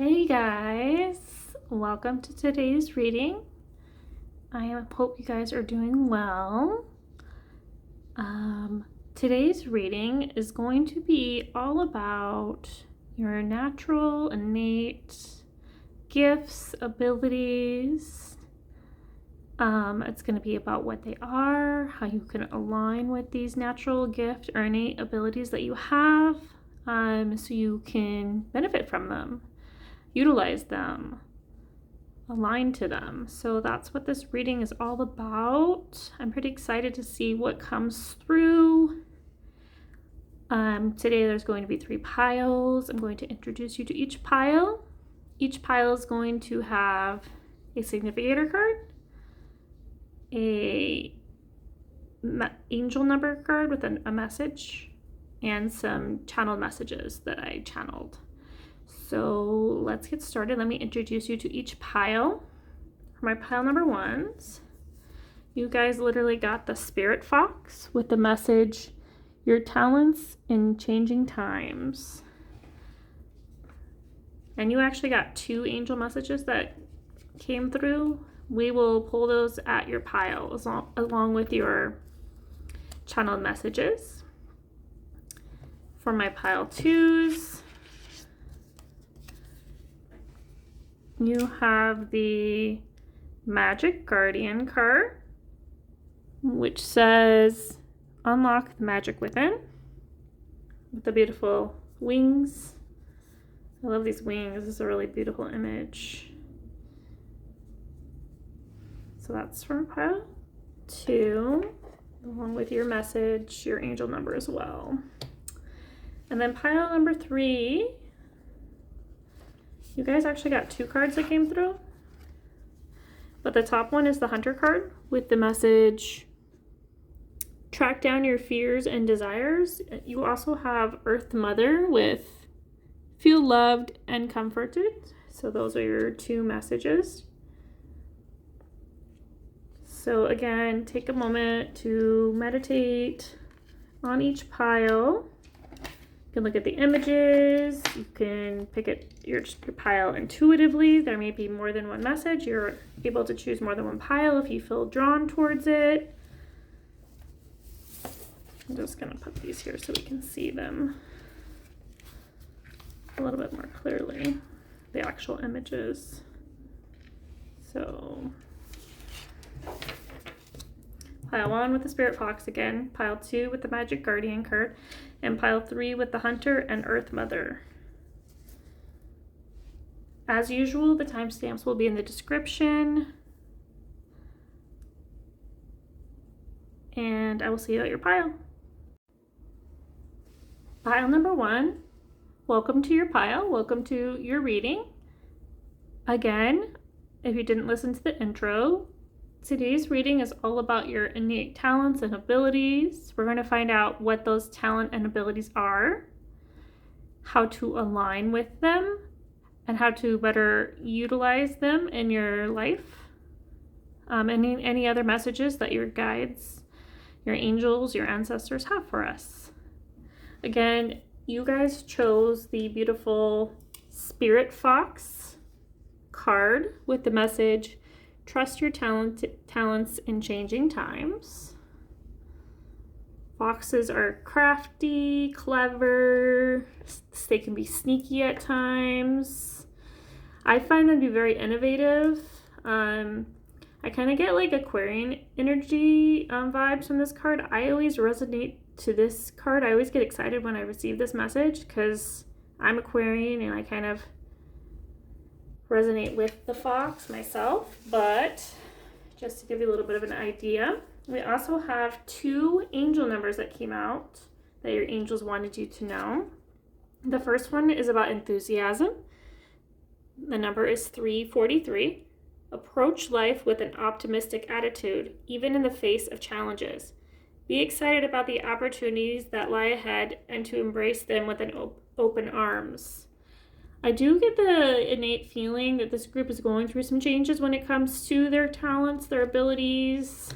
Hey guys, welcome to today's reading. I hope you guys are doing well. Today's reading is going to be all about your natural, innate gifts, abilities. It's going to be about what they are, how you can align with these natural gift or innate abilities that you have, so you can benefit from them, utilize them, align to them. So that's what this reading is all about. I'm pretty excited to see what comes through. Today there's going to be 3 piles. I'm going to introduce you to each pile. Each pile is going to have a significator card, a angel number card with a message, and some channeled messages that I channeled. So let's get started. Let me introduce you to each pile. For my pile number 1s, you guys literally got the Spirit Fox with the message, your talents in changing times. And you actually got 2 angel messages that came through. We will pull those at your pile along with your channeled messages. For my pile 2s, you have the Magic Guardian card, which says, unlock the magic within, with the beautiful wings. I love these wings. This is a really beautiful image. So that's from pile 2, along with your message, your angel number as well. And then pile number 3, you guys actually got 2 cards that came through. But the top one is the Hunter card with the message, track down your fears and desires. You also have Earth Mother with feel loved and comforted. So those are your 2 messages. So again, take a moment to meditate on each pile. You can look at the images. You can pick your pile intuitively. There may be more than one message. You're able to choose more than one pile if you feel drawn towards it. I'm just going to put these here so we can see them a little bit more clearly, the actual images. So pile 1 with the Spirit Fox again, pile 2 with the Magic Guardian card, and pile 3 with the Hunter and Earth Mother. As usual, the timestamps will be in the description. And I will see you at your pile. Pile number 1, welcome to your pile. Welcome to your reading. Again, if you didn't listen to the intro, today's reading is all about your innate talents and abilities. We're going to find out what those talent and abilities are, how to align with them, and how to better utilize them in your life. Any other messages that your guides, your angels, your ancestors have for us. Again, you guys chose the beautiful Spirit Fox card with the message, trust your talents in changing times. Foxes are crafty, clever. They can be sneaky at times. I find them to be very innovative. I kind of get like Aquarian energy vibes from this card. I always resonate to this card. I always get excited when I receive this message because I'm Aquarian and I kind of resonate with the fox myself. But just to give you a little bit of an idea, we also have 2 angel numbers that came out that your angels wanted you to know. The first one is about enthusiasm. The number is 343. Approach life with an optimistic attitude, even in the face of challenges. Be excited about the opportunities that lie ahead and to embrace them with an open arms. I do get the innate feeling that this group is going through some changes when it comes to their talents, their abilities.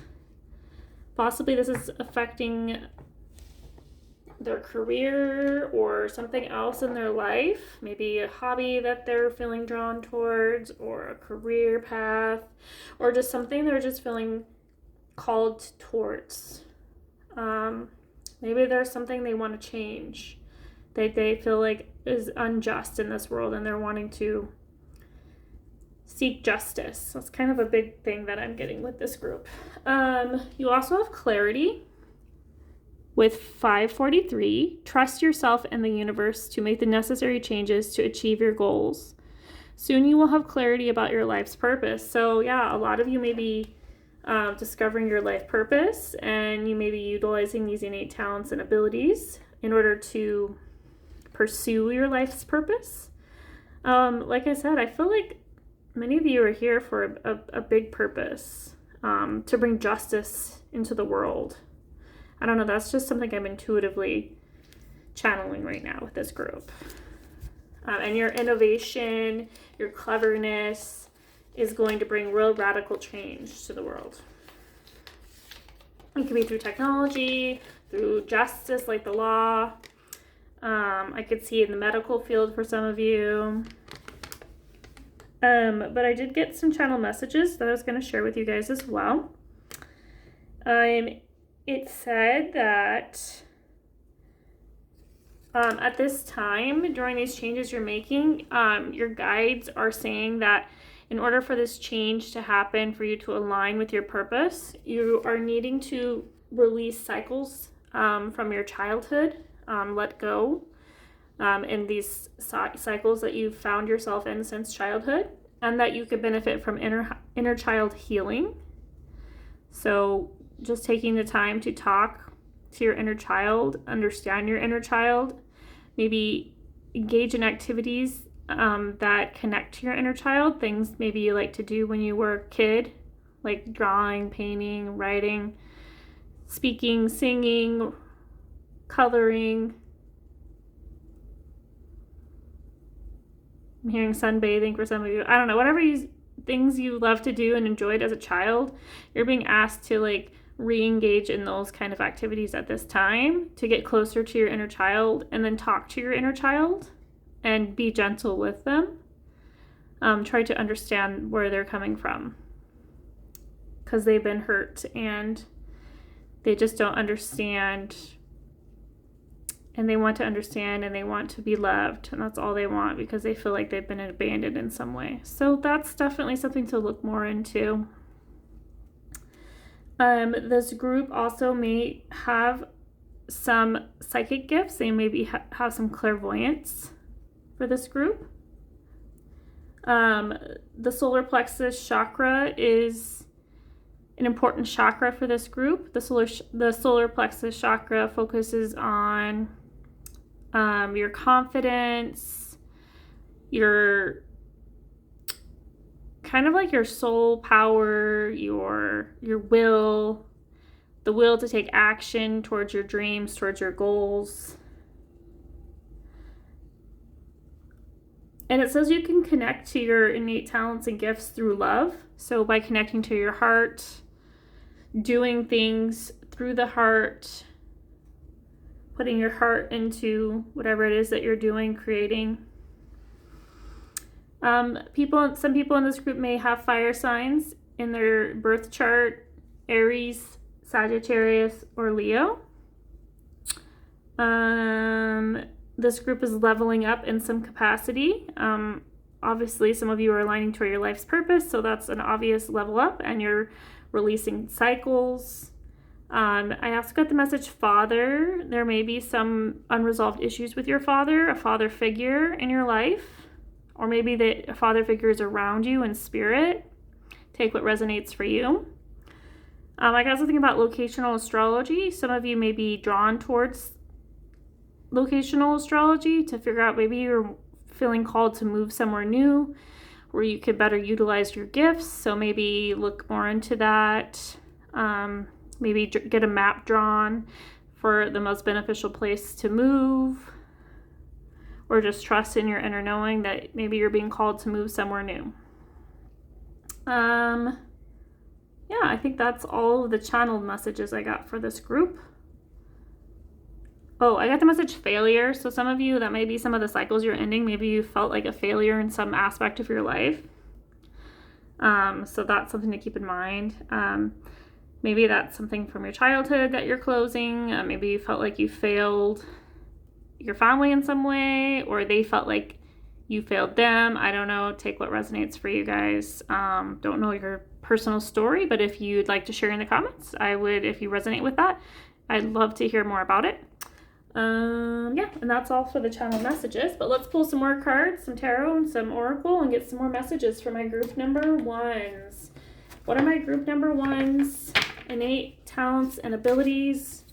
Possibly this is affecting their career or something else in their life, maybe a hobby that they're feeling drawn towards, or a career path, or just something they're just feeling called towards. Maybe there's something they want to change that they feel like is unjust in this world, and they're wanting to seek justice. That's kind of a big thing that I'm getting with this group. You also have clarity with 543. Trust yourself and the universe to make the necessary changes to achieve your goals. Soon you will have clarity about your life's purpose. So yeah, a lot of you may be discovering your life purpose, and you may be utilizing these innate talents and abilities in order to pursue your life's purpose. Like I said, I feel like many of you are here for a big purpose, to bring justice into the world. I don't know, that's just something I'm intuitively channeling right now with this group. And your innovation, your cleverness is going to bring real radical change to the world. It could be through technology, through justice like the law. I could see in the medical field for some of you. But I did get some channel messages that I was going to share with you guys as well. It said that at this time, during these changes you're making, your guides are saying that in order for this change to happen, for you to align with your purpose, you are needing to release cycles from your childhood, let go in these cycles that you've found yourself in since childhood, and that you could benefit from inner child healing. So just taking the time to talk to your inner child, understand your inner child, maybe engage in activities that connect to your inner child, things maybe you like to do when you were a kid, like drawing, painting, writing, speaking, singing, coloring. I'm hearing sunbathing for some of you. I don't know, whatever things you love to do and enjoyed as a child, you're being asked to like re-engage in those kind of activities at this time to get closer to your inner child, and then talk to your inner child and be gentle with them. Try to understand where they're coming from, because they've been hurt and they just don't understand, and they want to understand, and they want to be loved, and that's all they want, because they feel like they've been abandoned in some way. So that's definitely something to look more into. This group also may have some psychic gifts. They maybe have some clairvoyance for this group. The solar plexus chakra is an important chakra for this group. The solar plexus chakra focuses on your confidence, your kind of like your soul power, your will, the will to take action towards your dreams, towards your goals. And it says you can connect to your innate talents and gifts through love. So by connecting to your heart, doing things through the heart, putting your heart into whatever it is that you're doing, creating. Some people in this group may have fire signs in their birth chart: Aries, Sagittarius, or Leo. This group is leveling up in some capacity. Obviously, some of you are aligning toward your life's purpose, so that's an obvious level up, and you're releasing cycles. I also got the message father. There may be some unresolved issues with your father, a father figure in your life, or maybe a father figure is around you in spirit. Take what resonates for you. I got something about locational astrology. Some of you may be drawn towards locational astrology to figure out, maybe you're feeling called to move somewhere new where you could better utilize your gifts. So maybe look more into that. Maybe get a map drawn for the most beneficial place to move, or just trust in your inner knowing that maybe you're being called to move somewhere new. Yeah, I think that's all of the channeled messages I got for this group. Oh, I got the message failure. So some of you, that may be some of the cycles you're ending. Maybe you felt like a failure in some aspect of your life. So that's something to keep in mind. Maybe that's something from your childhood that you're closing. Maybe you felt like you failed your family in some way, or they felt like you failed them. I don't know. Take what resonates for you guys. Don't know your personal story, but if you'd like to share in the comments, I would, if you resonate with that, I'd love to hear more about it. Yeah, and that's all for the channel messages, but let's pull some more cards, some tarot and some oracle, and get some more messages for my group number ones. What are my group number ones? Innate talents and abilities.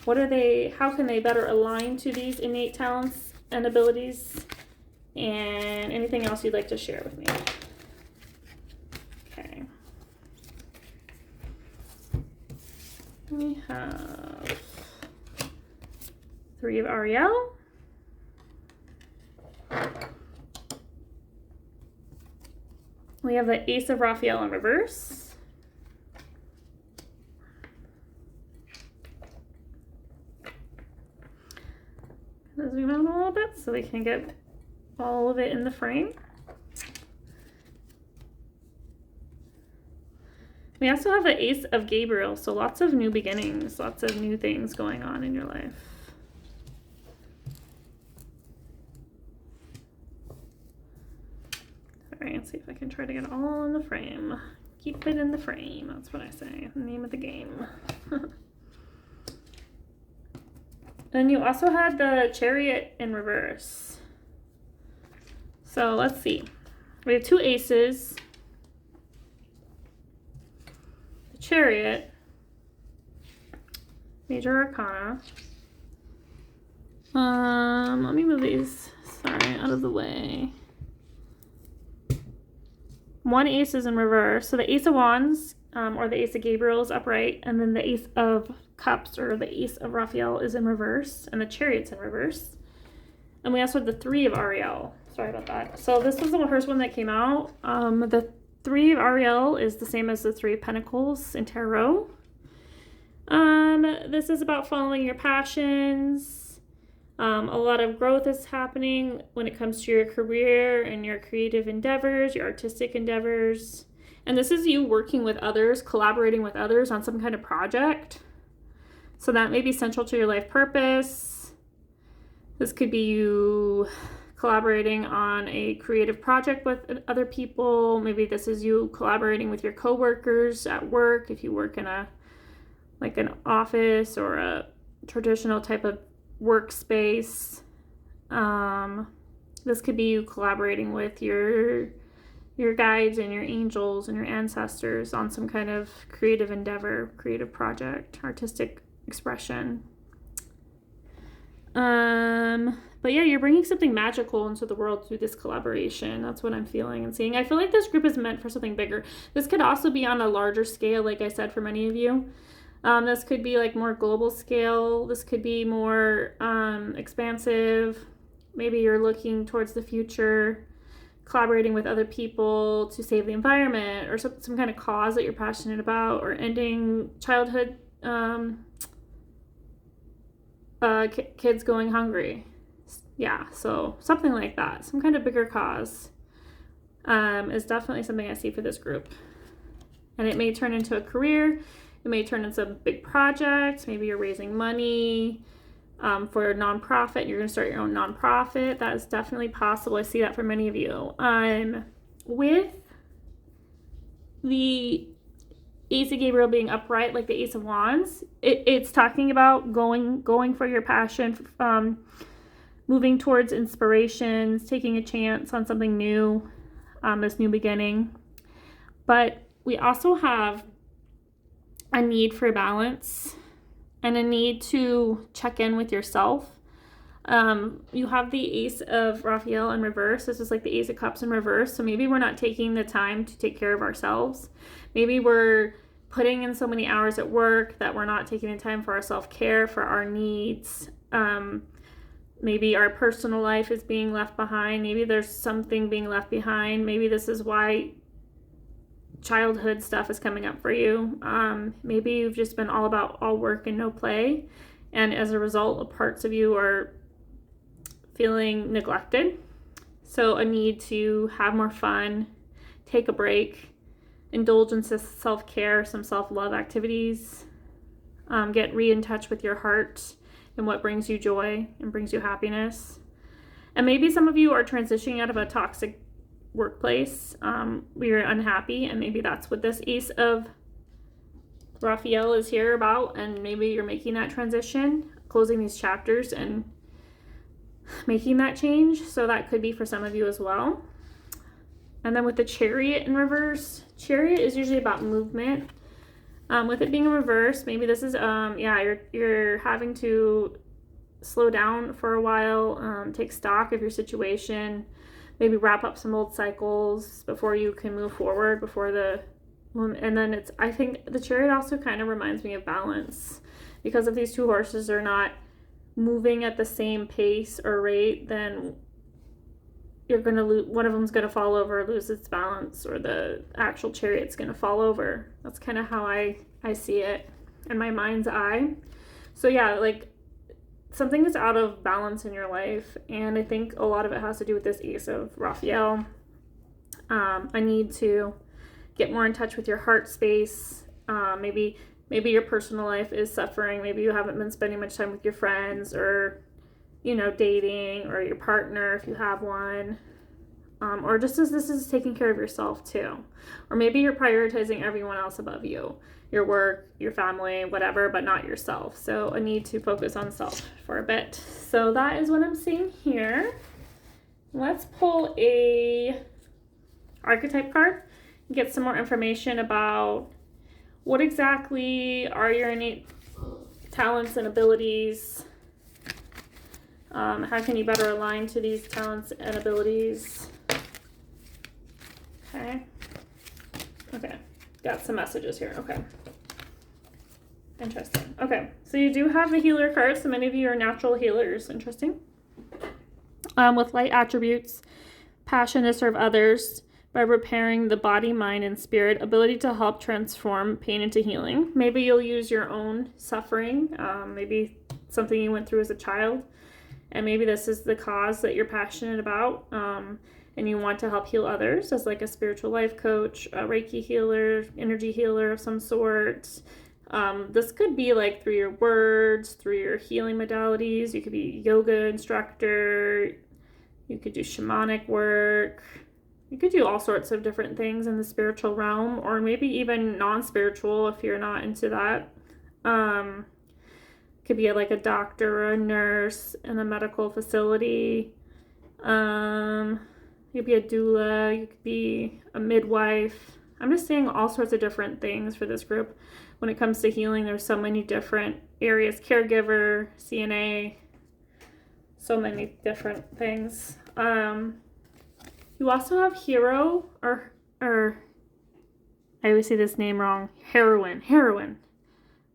What are they? How can they better align to these innate talents and abilities? And anything else you'd like to share with me? Okay. We have Three of Ariel. We have the Ace of Raphael in reverse. Let's zoom out a little bit so we can get all of it in the frame. We also have the Ace of Gabriel, so lots of new beginnings, lots of new things going on in your life. All right, let's see if I can try to get it all in the frame. Keep it in the frame, that's what I say, the name of the game. And you also had the Chariot in reverse. So let's see. We have two aces. The Chariot. Major Arcana. Let me move these, out of the way. One ace is in reverse. So the Ace of Wands, or the Ace of Gabriel is upright, and then the Ace of Cups, or the Ace of Raphael, is in reverse, and the Chariot's in reverse. And we also have the Three of Ariel. Sorry about that. So this was the first one that came out. The Three of Ariel is the same as the Three of Pentacles in Tarot. This is about following your passions. A lot of growth is happening when it comes to your career and your creative endeavors, your artistic endeavors. And this is you working with others, collaborating with others on some kind of project. So that may be central to your life purpose. This could be you collaborating on a creative project with other people. Maybe this is you collaborating with your coworkers at work, if you work in an office or a traditional type of workspace. This could be you collaborating with your guides and your angels and your ancestors on some kind of creative endeavor, creative project, artistic expression. But yeah, you're bringing something magical into the world through this collaboration. That's what I'm feeling and seeing. I feel like this group is meant for something bigger. This could also be on a larger scale, like I said, for many of you. This could be like more global scale. This could be more expansive. Maybe you're looking towards the future, collaborating with other people to save the environment, or some kind of cause that you're passionate about, or ending childhood kids going hungry. Yeah, so something like that. Some kind of bigger cause is definitely something I see for this group. And it may turn into a career. It may turn into a big project. Maybe you're raising money for a nonprofit. You're going to start your own nonprofit. That is definitely possible. I see that for many of you. With the Ace of Gabriel being upright, like the Ace of Wands, it's talking about going for your passion, moving towards inspirations, taking a chance on something new, this new beginning. But we also have a need for balance and a need to check in with yourself. You have the Ace of Raphael in reverse. This is like the Ace of Cups in reverse. So maybe we're not taking the time to take care of ourselves. Maybe we're putting in so many hours at work that we're not taking the time for our self-care, for our needs. Maybe our personal life is being left behind. Maybe there's something being left behind. Maybe this is why childhood stuff is coming up for you. Maybe you've just been all work and no play, And as a result, parts of you are feeling neglected. So a need to have more fun, take a break, indulge in self-care, some self-love activities, get in touch with your heart and what brings you joy and brings you happiness. And maybe some of you are transitioning out of a toxic workplace where you're unhappy, and maybe that's what this Ace of Raphael is here about, and maybe you're making that transition, closing these chapters and making that change. So that could be for some of you as well. And then with the Chariot in reverse, Chariot is usually about movement. With it being in reverse, maybe this is you're having to slow down for a while, take stock of your situation, maybe wrap up some old cycles before you can move forward, and then I think the Chariot also kind of reminds me of balance, because if these two horses are not moving at the same pace or rate, then you're going to lose. One of them's going to fall over, lose its balance, or the actual chariot's going to fall over. That's kind of how I see it in my mind's eye. So yeah, like something is out of balance in your life, and I think a lot of it has to do with this Ace of Raphael. I need to get more in touch with your heart space. Maybe your personal life is suffering. Maybe you haven't been spending much time with your friends, or dating, or your partner if you have one, or just as this is taking care of yourself too. Or maybe you're prioritizing everyone else above you, your work, your family, whatever, but not yourself. So a need to focus on self for a bit. So that is what I'm seeing here. Let's pull a archetype card and get some more information about what exactly are your innate talents and abilities. How can you better align to these talents and abilities? Okay, got some messages here. Okay, interesting. Okay, so you do have the healer card, so many of you are natural healers. Interesting. With light attributes, passion to serve others by repairing the body, mind, and spirit, ability to help transform pain into healing. Maybe you'll use your own suffering, maybe something you went through as a child, and maybe this is the cause that you're passionate about, and you want to help heal others as like a spiritual life coach, a Reiki healer, energy healer of some sort. This could be like through your words, through your healing modalities. You could be a yoga instructor. You could do shamanic work. You could do all sorts of different things in the spiritual realm, or maybe even non-spiritual if you're not into that. Could be like a doctor or a nurse in a medical facility. You could be a doula. You could be a midwife. I'm just saying all sorts of different things for this group. When it comes to healing, there's so many different areas. Caregiver, CNA, so many different things. You also have hero, or I always say this name wrong, heroin,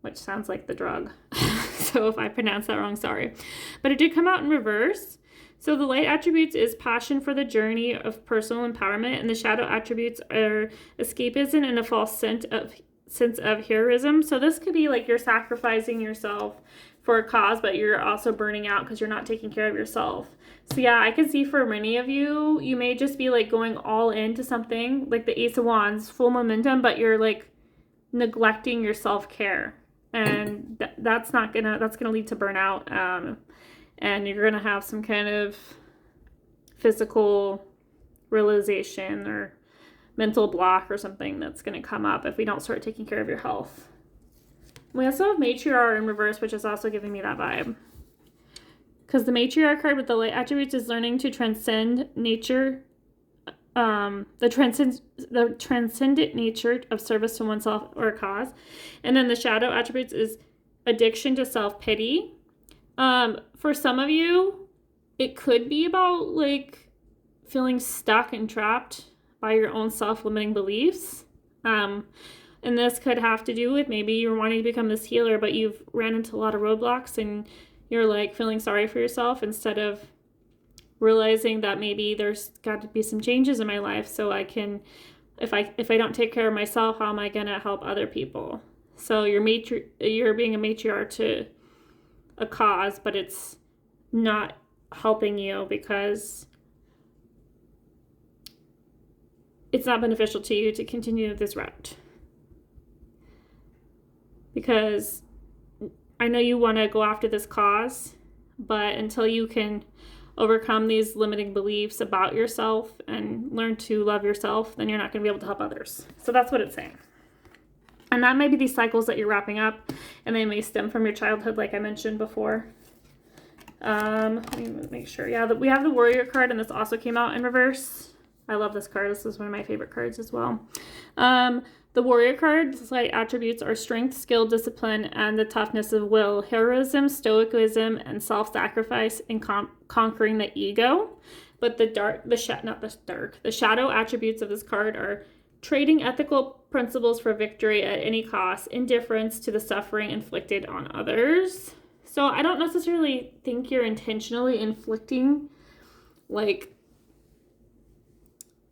which sounds like the drug. So if I pronounce that wrong, sorry. But it did come out in reverse. So the light attributes is passion for the journey of personal empowerment, and the shadow attributes are escapism and a false sense of heroism. So this could be like you're sacrificing yourself for a cause, but you're also burning out because you're not taking care of yourself. So yeah, I can see for many of you, you may just be like going all into something like the Ace of Wands, full momentum, but you're like neglecting your self-care, and that's gonna lead to burnout. And you're gonna have some kind of physical realization or mental block or something that's gonna come up if we don't start taking care of your health. We also have Matriarch in reverse, which is also giving me that vibe. Because the Matriarch card with the light attributes is learning to transcend nature, the transcendent nature of service to oneself or a cause. And then the shadow attributes is addiction to self-pity. For some of you, it could be about like feeling stuck and trapped by your own self-limiting beliefs. And this could have to do with maybe you're wanting to become this healer, but you've ran into a lot of roadblocks and you're like feeling sorry for yourself instead of realizing that maybe there's got to be some changes in my life so I can, if I don't take care of myself, how am I going to help other people? So you're being a matriarch to a cause, but it's not helping you because it's not beneficial to you to continue this route. Because I know you want to go after this cause, but until you can overcome these limiting beliefs about yourself and learn to love yourself, then you're not going to be able to help others. So that's what it's saying. And that may be these cycles that you're wrapping up, and they may stem from your childhood, like I mentioned before. Let me make sure. Yeah, we have the Warrior card, and this also came out in reverse. I love this card. This is one of my favorite cards as well. The Warrior card's like attributes are strength, skill, discipline, and the toughness of will, heroism, stoicism, and self-sacrifice in conquering the ego. But the shadow attributes of this card are trading ethical principles for victory at any cost, indifference to the suffering inflicted on others. So I don't necessarily think you're intentionally inflicting like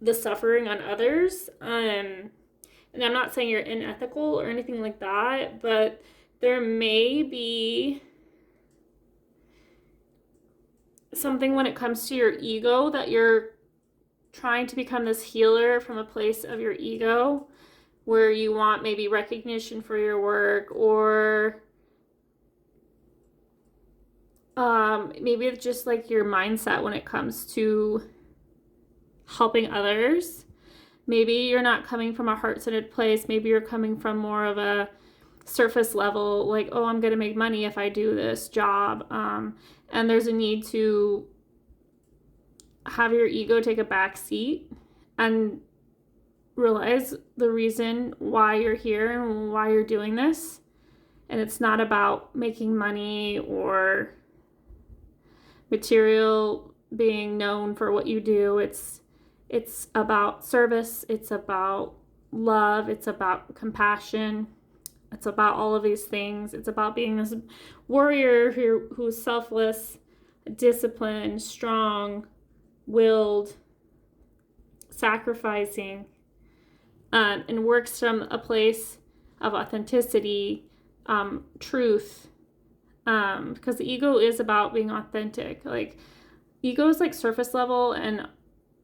the suffering on others. And I'm not saying you're unethical or anything like that, but there may be something when it comes to your ego that you're trying to become this healer from a place of your ego where you want maybe recognition for your work, or maybe it's just like your mindset when it comes to helping others. Maybe you're not coming from a heart-centered place. Maybe you're coming from more of a surface level, like, oh, I'm going to make money if I do this job. And there's a need to have your ego take a back seat and realize the reason why you're here and why you're doing this. And it's not about making money or material being known for what you do. It's about service, it's about love, it's about compassion, it's about all of these things. It's about being this warrior who's selfless, disciplined, strong, willed, sacrificing, and works from a place of authenticity, truth, because the ego is about being authentic. Like, ego is like surface level, and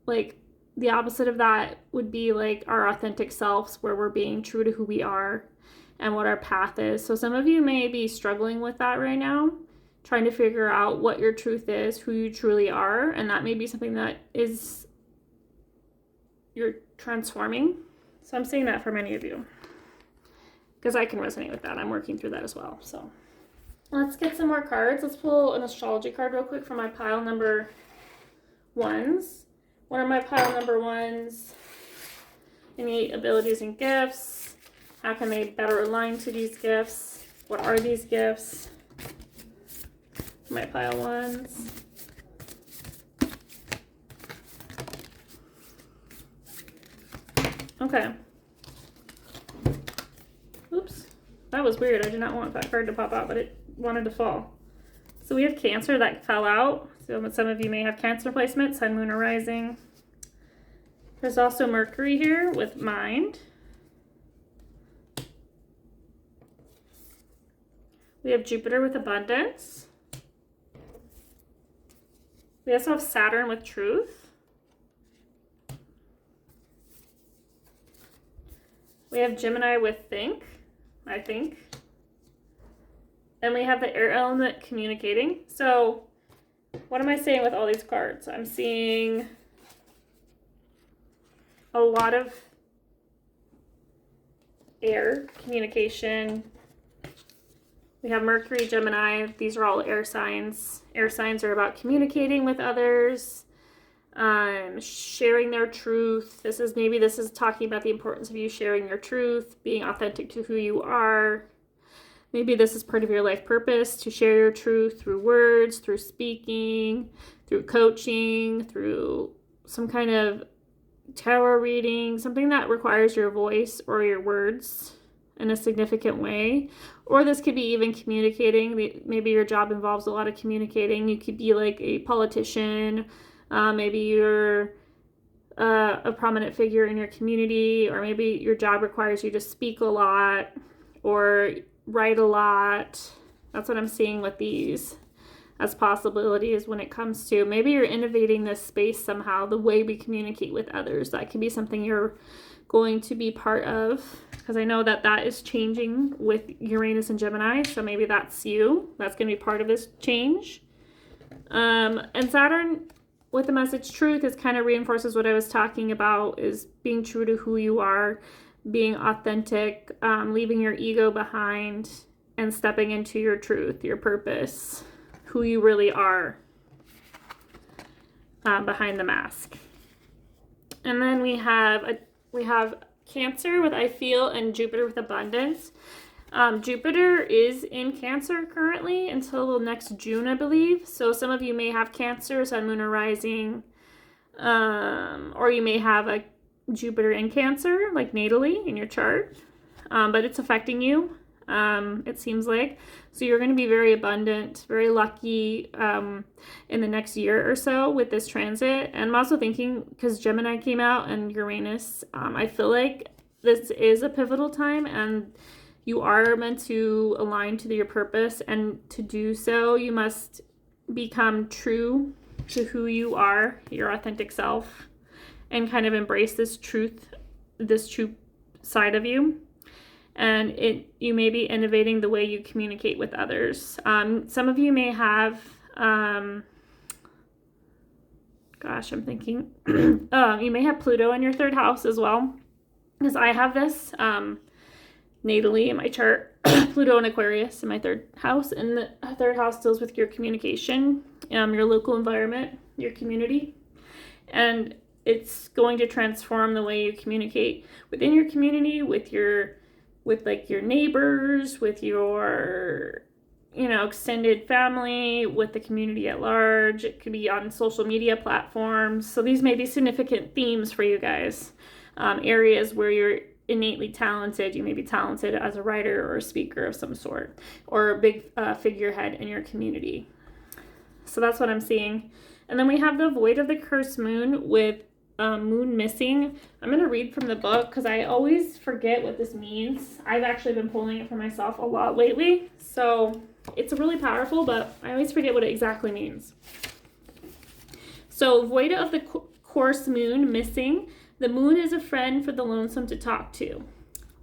like the opposite of that would be like our authentic selves, where we're being true to who we are and what our path is. So some of you may be struggling with that right now, trying to figure out what your truth is, who you truly are, and that may be something that is you're transforming. So I'm saying that for many of you because I can resonate with that. I'm working through that as well. So let's get some more cards. Let's pull an astrology card real quick for my pile number ones. What are my pile number ones? Innate abilities and gifts. How can they better align to these gifts? What are these gifts? My pile ones. Okay. Oops. That was weird. I did not want that card to pop out, but it wanted to fall. So we have Cancer that fell out. So some of you may have Cancer placement, Sun, Moon, or Rising. There's also Mercury here with Mind. We have Jupiter with Abundance. We also have Saturn with Truth. We have Gemini with Think, I think. And we have the air element communicating. So what am I saying with all these cards? I'm seeing a lot of air communication. We have Mercury, Gemini. These are all air signs. Air signs are about communicating with others, sharing their truth. This is talking about the importance of you sharing your truth, being authentic to who you are. Maybe this is part of your life purpose, to share your truth through words, through speaking, through coaching, through some kind of tarot reading, something that requires your voice or your words in a significant way. Or this could be even communicating. Maybe your job involves a lot of communicating. You could be like a politician. Maybe you're a prominent figure in your community, or maybe your job requires you to speak a lot or write a lot. That's what I'm seeing with these as possibilities when it comes to maybe you're innovating this space somehow, the way we communicate with others. That could be something you're going to be part of, because I know that that is changing with Uranus and Gemini. So maybe that's you. That's going to be part of this change. And Saturn with the message truth is kind of reinforces what I was talking about, is being true to who you are, being authentic, leaving your ego behind and stepping into your truth, your purpose, who you really are behind the mask. And then we have Cancer with I feel, and Jupiter with abundance. Jupiter is in Cancer currently until next June, I believe. So some of you may have Cancer, Sun, Moon, or Rising, or you may have a Jupiter in Cancer, like natally in your chart, but it's affecting you, it seems like. So you're going to be very abundant, very lucky in the next year or so with this transit. And I'm also thinking, because Gemini came out and Uranus, I feel like this is a pivotal time, and you are meant to align to your purpose, and to do so, you must become true to who you are, your authentic self, and kind of embrace this true side of you. And you may be innovating the way you communicate with others. Some of you may have, I'm thinking, you may have Pluto in your third house as well, because I have this natally in my chart, Pluto and Aquarius in my third house, and the third house deals with your communication, your local environment, your community, and it's going to transform the way you communicate within your community, with your neighbors, with your extended family, with the community at large. It could be on social media platforms. So these may be significant themes for you guys, areas where you're innately talented. You may be talented as a writer or a speaker of some sort, or a big figurehead in your community. So that's what I'm seeing. And then we have the void of the cursed moon with moon missing. I'm going to read from the book because I always forget what this means. I've actually been pulling it for myself a lot lately. So it's really powerful, but I always forget what it exactly means. So void of the course moon missing. The moon is a friend for the lonesome to talk to.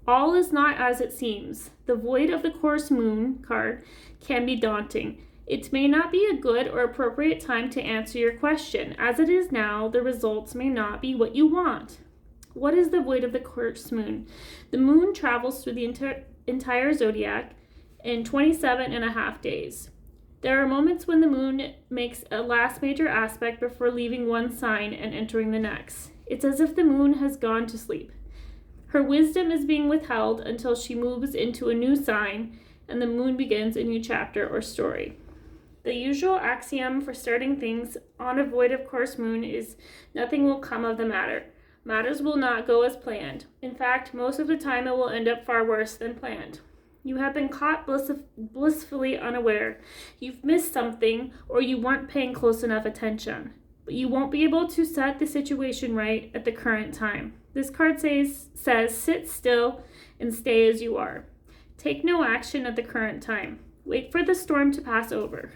All is not as it seems. The void of the course moon card can be daunting. It may not be a good or appropriate time to answer your question. As it is now, the results may not be what you want. What is the void of the course moon? The moon travels through the entire zodiac in 27 and a half days. There are moments when the moon makes a last major aspect before leaving one sign and entering the next. It's as if the moon has gone to sleep. Her wisdom is being withheld until she moves into a new sign and the moon begins a new chapter or story. The usual axiom for starting things on a void of course moon is nothing will come of the matter. Matters will not go as planned. In fact, most of the time it will end up far worse than planned. You have been caught blissfully unaware. You've missed something, or you weren't paying close enough attention. But you won't be able to set the situation right at the current time. This card says sit still and stay as you are. Take no action at the current time. Wait for the storm to pass over.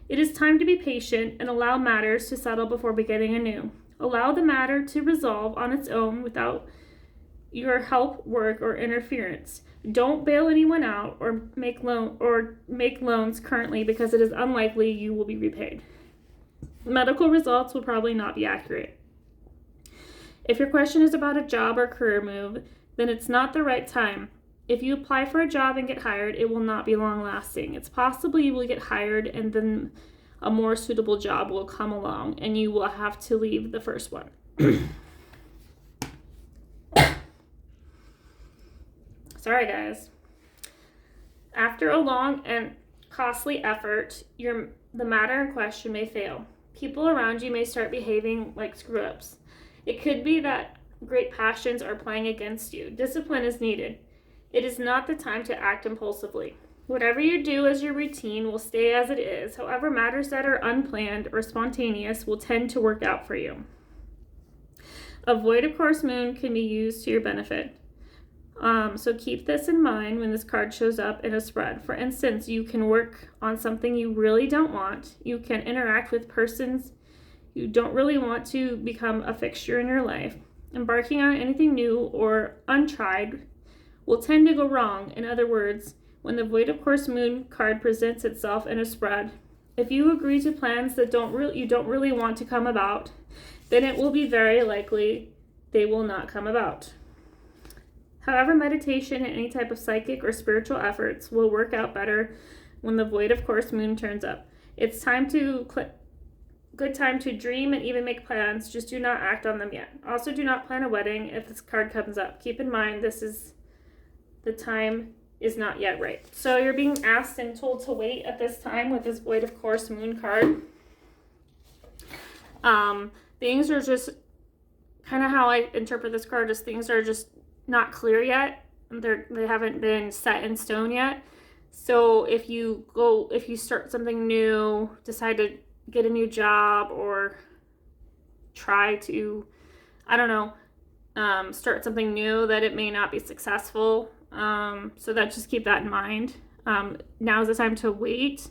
It is time to be patient and allow matters to settle before beginning anew. Allow the matter to resolve on its own without your help, work, or interference. Don't bail anyone out or make loans currently, because it is unlikely you will be repaid. Medical results will probably not be accurate. If your question is about a job or career move, then it's not the right time. If you apply for a job and get hired, it will not be long lasting. It's possible you will get hired and then a more suitable job will come along and you will have to leave the first one. Sorry, guys. After a long and costly effort, the matter in question may fail. People around you may start behaving like screw-ups. It could be that great passions are playing against you. Discipline is needed. It is not the time to act impulsively. Whatever you do as your routine will stay as it is. However, matters that are unplanned or spontaneous will tend to work out for you. A void of course moon can be used to your benefit. So keep this in mind when this card shows up in a spread. For instance, you can work on something you really don't want. You can interact with persons you don't really want to become a fixture in your life. Embarking on anything new or untried will tend to go wrong. In other words, when the Void of Course Moon card presents itself in a spread, if you agree to plans that you don't really want to come about, then it will be very likely they will not come about. However, meditation and any type of psychic or spiritual efforts will work out better when the Void of Course Moon turns up. It's good time to dream and even make plans, just do not act on them yet. Also, do not plan a wedding if this card comes up. Keep in mind, the time is not yet right. So you're being asked and told to wait at this time with this Void of Course Moon card. Things are just kind of how I interpret this card, is things are just not clear yet. They haven't been set in stone yet. So if you start something new, decide to get a new job, or try to, start something new, that it may not be successful. So just keep that in mind. Now is the time to wait.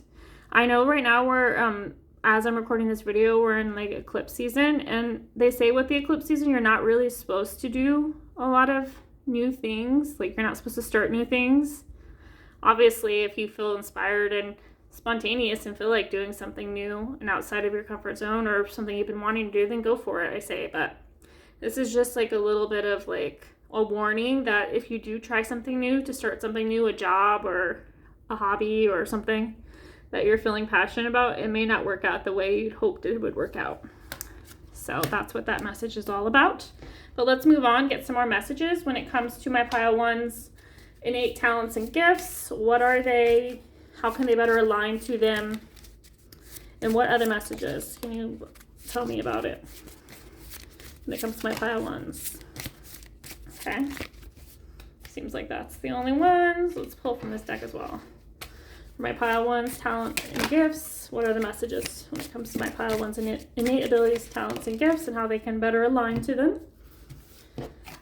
I know right now we're, as I'm recording this video, we're in like eclipse season, and they say with the eclipse season, you're not really supposed to do a lot of new things. Like, you're not supposed to start new things. Obviously, if you feel inspired and spontaneous and feel like doing something new and outside of your comfort zone, or something you've been wanting to do, then go for it, I say. But this is just like a little bit of like a warning that if you do try something new, to start something new, a job or a hobby or something that you're feeling passionate about, it may not work out the way you'd hoped it would work out. So that's what that message is all about. But let's move on, get some more messages when it comes to my pile ones. Innate talents and gifts. What are they? How can they better align to them? And what other messages can you tell me about it when it comes to my pile ones? Okay. Seems like that's the only ones. Let's pull from this deck as well. For my pile ones, talent and gifts. What are the messages when it comes to my pile ones, innate abilities, talents, and gifts, and how they can better align to them?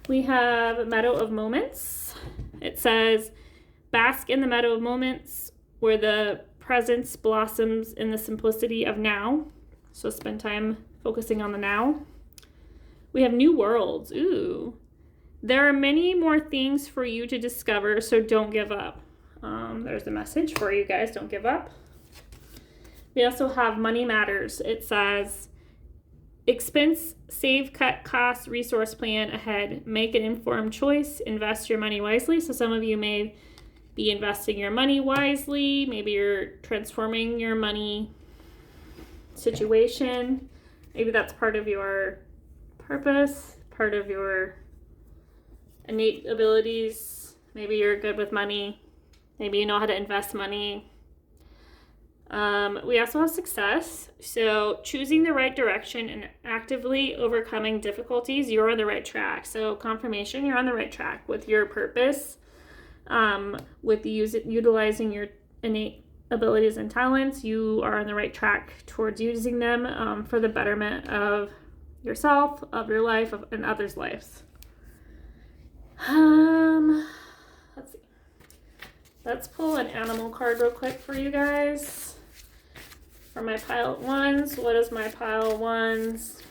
We have Meadow of Moments. It says, bask in the meadow of moments where the presence blossoms in the simplicity of now. So spend time focusing on the now. We have New Worlds. Ooh. There are many more things for you to discover, so don't give up. There's the message for you guys. Don't give up. We also have Money Matters. It says, expense, save, cut, cost, resource plan ahead. Make an informed choice. Invest your money wisely. So some of you may be investing your money wisely. Maybe you're transforming your money situation. Maybe that's part of your purpose, part of your innate abilities. Maybe you're good with money. Maybe you know how to invest money. We also have success. So choosing the right direction and actively overcoming difficulties, you're on the right track. So confirmation, you're on the right track with your purpose, with utilizing your innate abilities and talents. You are on the right track towards using them for the betterment of yourself, of your life, and others' lives. Let's see. Let's pull an animal card real quick for you guys. For my pile ones, what is my pile ones?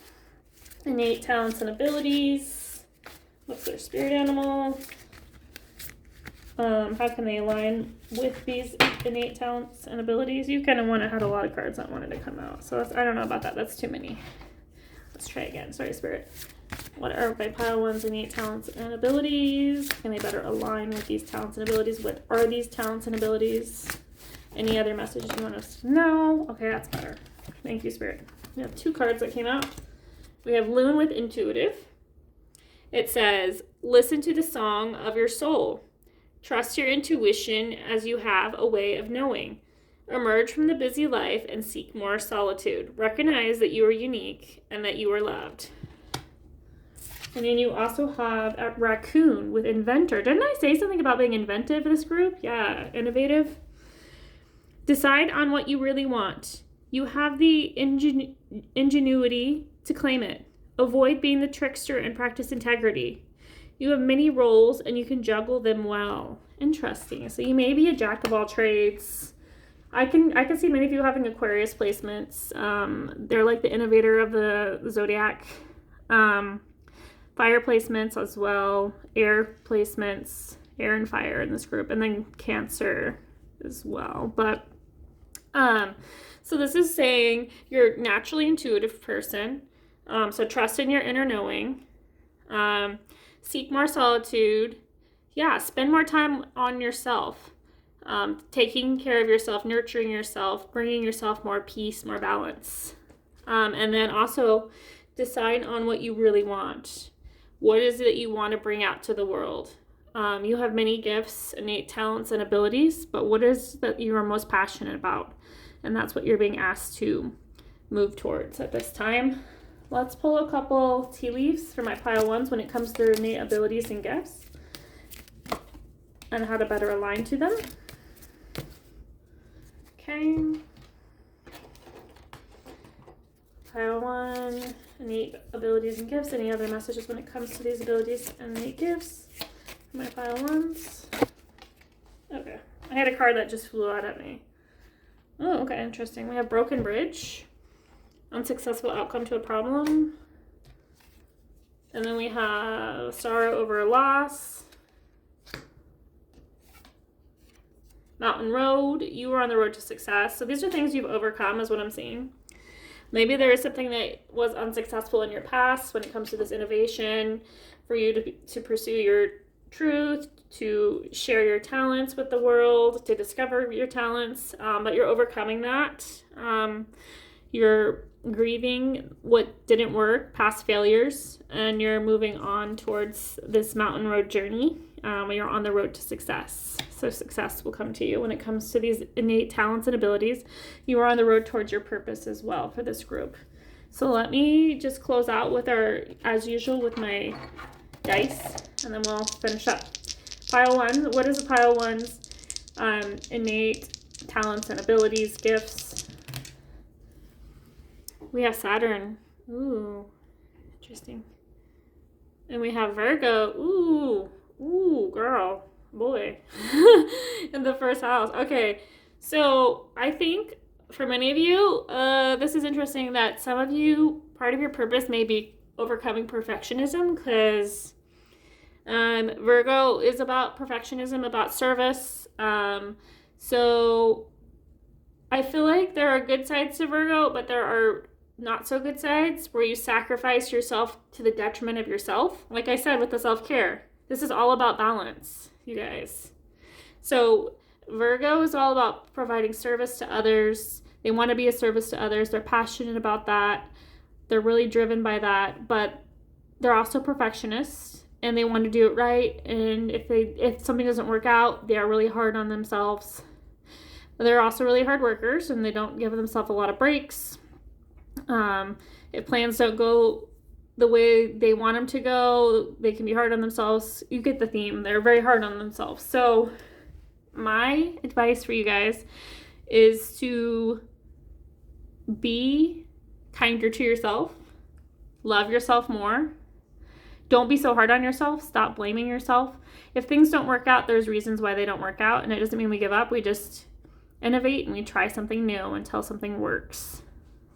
Innate talents and abilities. What's their spirit animal? How can they align with these innate talents and abilities? You kind of had a lot of cards that wanted to come out. So I don't know about that. That's too many. Let's try again. Sorry, Spirit. What are my pile ones, innate talents and abilities? Can they better align with these talents and abilities? What are these talents and abilities? Any other messages you want us to know? Okay, that's better. Thank you, Spirit. We have two cards that came out. We have Loon with Intuitive. It says, listen to the song of your soul. Trust your intuition as you have a way of knowing. Emerge from the busy life and seek more solitude. Recognize that you are unique and that you are loved. And then you also have a Raccoon with Inventor. Didn't I say something about being inventive in this group? Yeah, innovative. Decide on what you really want. You have the ingenuity to claim it. Avoid being the trickster and practice integrity. You have many roles and you can juggle them well. Interesting. So you may be a jack of all trades. I can see many of you having Aquarius placements. They're like the innovator of the zodiac. Fire placements as well. Air placements. Air and fire in this group. And then Cancer as well. But so this is saying you're a naturally intuitive person. So trust in your inner knowing. Seek more solitude. Yeah, spend more time on yourself. Taking care of yourself, nurturing yourself, bringing yourself more peace, more balance. And then also decide on what you really want. What is it that you want to bring out to the world? You have many gifts, innate talents, and abilities, but what is that you are most passionate about? And that's what you're being asked to move towards at this time. Let's pull a couple tea leaves for my pile ones when it comes to their innate abilities and gifts and how to better align to them. Okay. Pile one, innate abilities and gifts. Any other messages when it comes to these abilities and innate gifts? My pile ones. Okay. I had a card that just flew out at me. Oh, okay, interesting. We have broken bridge. Unsuccessful outcome to a problem. And then we have sorrow over a loss. Mountain road. You were on the road to success. So these are things you've overcome is what I'm seeing. Maybe there is something that was unsuccessful in your past when it comes to this innovation for you to pursue your truth, to share your talents with the world, to discover your talents, but you're overcoming that. You're grieving what didn't work, past failures, and you're moving on towards this mountain road journey. You're on the road to success. So success will come to you when it comes to these innate talents and abilities. You are on the road towards your purpose as well for this group. So let me just close out with as usual, with my dice, and then we'll finish up. Pile one. What is a pile one's innate talents and abilities, gifts? We have Saturn. Ooh, interesting. And we have Virgo. Ooh, girl, boy. In the first house. Okay, so I think for many of you, this is interesting that some of you, part of your purpose may be overcoming perfectionism, because Virgo is about perfectionism, about service. So I feel like there are good sides to Virgo, but there are not so good sides where you sacrifice yourself to the detriment of yourself. Like I said, with the self-care, this is all about balance, you guys. So Virgo is all about providing service to others. They want to be a service to others. They're passionate about that. They're really driven by that, but they're also perfectionists and they want to do it right. And if something doesn't work out, they are really hard on themselves. They're also really hard workers and they don't give themselves a lot of breaks. If plans don't go the way they want them to go, they can be hard on themselves. You get the theme. They're very hard on themselves. So my advice for you guys is to be kinder to yourself. Love yourself more. Don't be so hard on yourself. Stop blaming yourself. If things don't work out, there's reasons why they don't work out, and it doesn't mean we give up. We just innovate and we try something new until something works.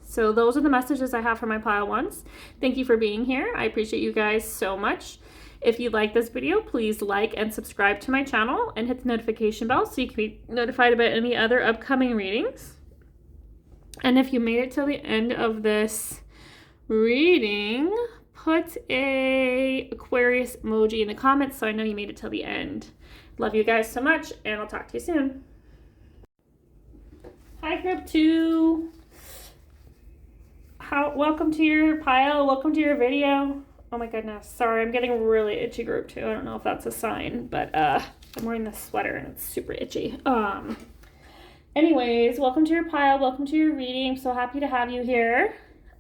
So those are the messages I have for my pile ones. Thank you for being here. I appreciate you guys so much. If you like this video, please like and subscribe to my channel and hit the notification bell so you can be notified about any other upcoming readings. And if you made it till the end of this reading, put a Aquarius emoji in the comments so I know you made it till the end. Love you guys so much, and I'll talk to you soon. Hi, group 2. Welcome to your pile. Welcome to your video. Oh my goodness. Sorry, I'm getting really itchy, group 2. I don't know if that's a sign, but I'm wearing this sweater and it's super itchy. Anyways, welcome to your pile. Welcome to your reading. I'm so happy to have you here.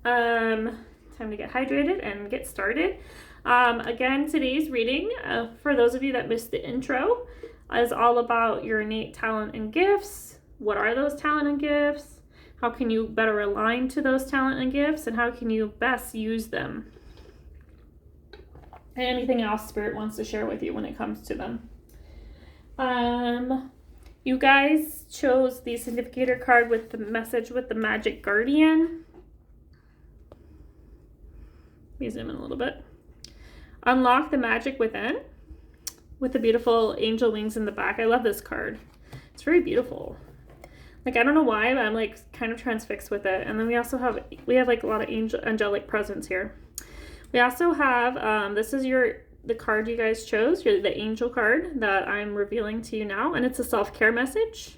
Time to get hydrated and get started. Again, today's reading, for those of you that missed the intro, is all about your innate talent and gifts. What are those talent and gifts? How can you better align to those talent and gifts? And how can you best use them? and anything else Spirit wants to share with you when it comes to them. You guys chose the significator card with the message with the Magic Guardian. Let me zoom in a little bit. Unlock the magic within with the beautiful angel wings in the back. I love this card. It's very beautiful. Like, I don't know why, but I'm like kind of transfixed with it. And then we have like a lot of angelic presence here. We also have, this is the card you guys chose, the angel card that I'm revealing to you now. And it's a self-care message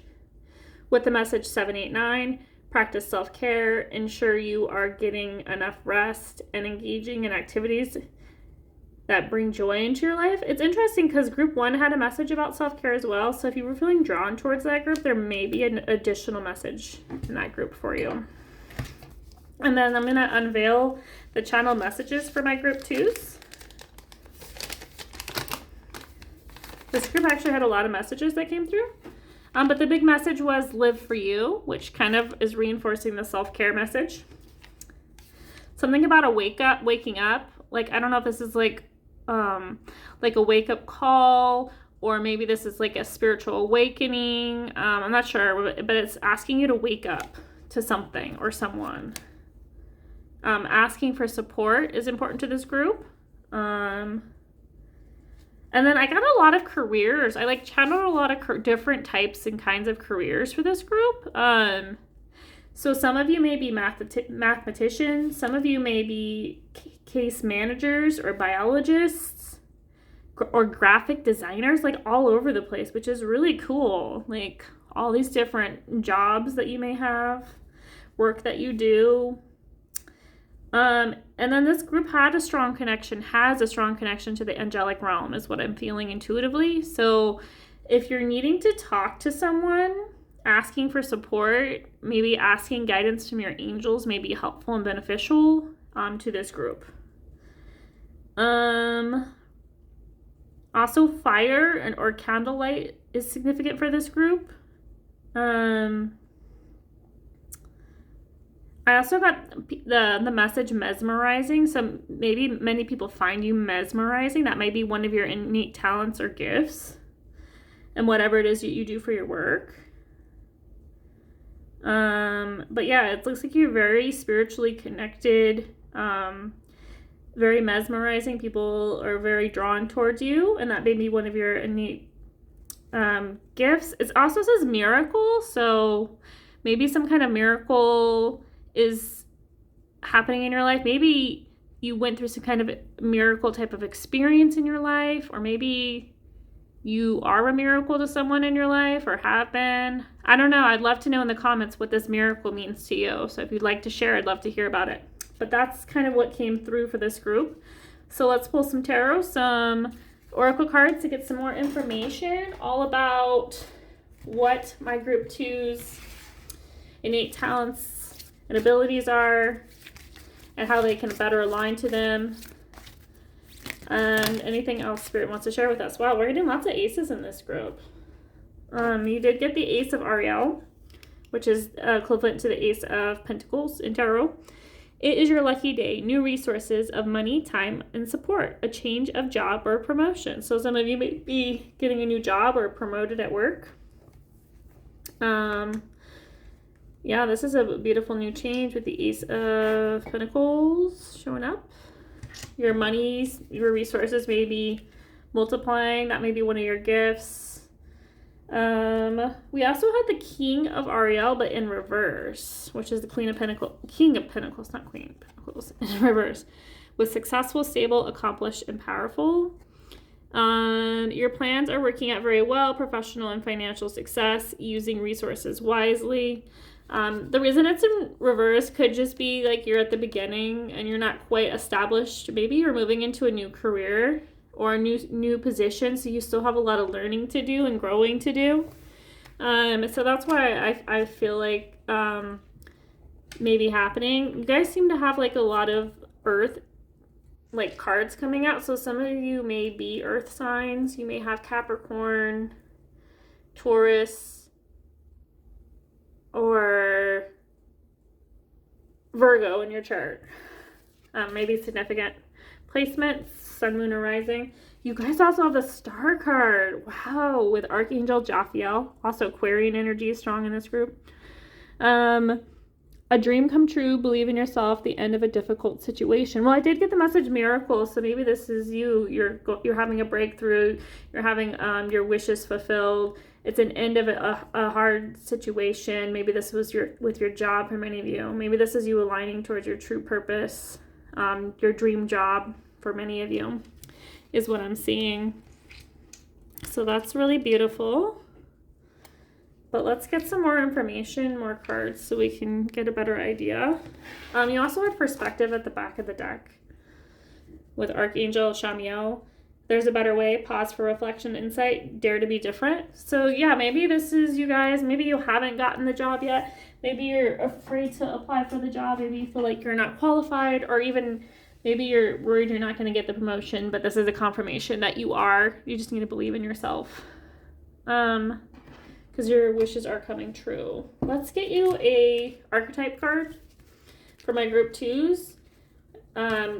with the message 789. Practice self-care, ensure you are getting enough rest and engaging in activities that bring joy into your life. It's interesting because group 1 had a message about self-care as well. So if you were feeling drawn towards that group, there may be an additional message in that group for you. And then I'm going to unveil the channel messages for my group 2s. This group actually had a lot of messages that came through. But the big message was live for you, which kind of is reinforcing the self-care message. Something about waking up. Like, I don't know if this is like a wake-up call, or maybe this is like a spiritual awakening. I'm not sure, but it's asking you to wake up to something or someone. Asking for support is important to this group. And then I got a lot of careers. I like channeled a lot of different types and kinds of careers for this group. So some of you may be mathematicians. Some of you may be case managers or biologists or graphic designers, like all over the place, which is really cool. Like all these different jobs that you may have, work that you do. And then this group has a strong connection to the angelic realm is what I'm feeling intuitively. So if you're needing to talk to someone, asking for support, maybe asking guidance from your angels may be helpful and beneficial to this group. Also fire or candlelight is significant for this group. I also got the message mesmerizing. So maybe many people find you mesmerizing. That might be one of your innate talents or gifts and whatever it is you do for your work. But yeah, it looks like you're very spiritually connected, very mesmerizing. People are very drawn towards you, and that may be one of your innate gifts. It also says miracle, so maybe some kind of miracle is happening in your life. Maybe you went through some kind of miracle type of experience in your life, or maybe you are a miracle to someone in your life or have been. I don't know. I'd love to know in the comments what this miracle means to you. So if you'd like to share, I'd love to hear about it. But that's kind of what came through for this group. So let's pull some tarot, some oracle cards to get some more information all about what my group 2's innate talents and abilities are, and how they can better align to them, and anything else Spirit wants to share with us. Wow, we're getting lots of aces in this group. You did get the Ace of Ariel, which is equivalent to the Ace of Pentacles in Tarot. It is your lucky day. New resources of money, time, and support. A change of job or promotion. So some of you may be getting a new job or promoted at work. Yeah, this is a beautiful new change with the Ace of Pentacles showing up. Your monies, your resources may be multiplying. That may be one of your gifts. We also had the King of Ariel, but in reverse, which is the King of Pentacles, not Queen of Pentacles, in reverse, with successful, stable, accomplished, and powerful. Your plans are working out very well, professional and financial success, using resources wisely. The reason it's in reverse could just be like you're at the beginning and you're not quite established. Maybe you're moving into a new career or a new position, so you still have a lot of learning to do and growing to do. So that's why I feel like maybe happening. You guys seem to have like a lot of earth like cards coming out. So some of you may be earth signs. You may have Capricorn, Taurus, or Virgo in your chart. Maybe significant placements, sun, moon, or rising. You guys also have the star card. Wow, with Archangel Jophiel. Also Aquarian energy is strong in this group. A dream come true, believe in yourself, the end of a difficult situation. Well, I did get the message miracle, so maybe this is you. You're having a breakthrough. You're having your wishes fulfilled. It's an end of a hard situation. Maybe this was with your job for many of you. Maybe this is you aligning towards your true purpose, your dream job for many of you is what I'm seeing. So that's really beautiful. But let's get some more information, more cards, so we can get a better idea. You also have perspective at the back of the deck with Archangel Shamiel. There's a better way, pause for reflection, insight, dare to be different. So yeah, maybe this is you guys, maybe you haven't gotten the job yet. Maybe you're afraid to apply for the job. Maybe you feel like you're not qualified, or even maybe you're worried you're not going to get the promotion, but this is a confirmation that you are. You just need to believe in yourself. Because your wishes are coming true. Let's get you a archetype card for my group 2s.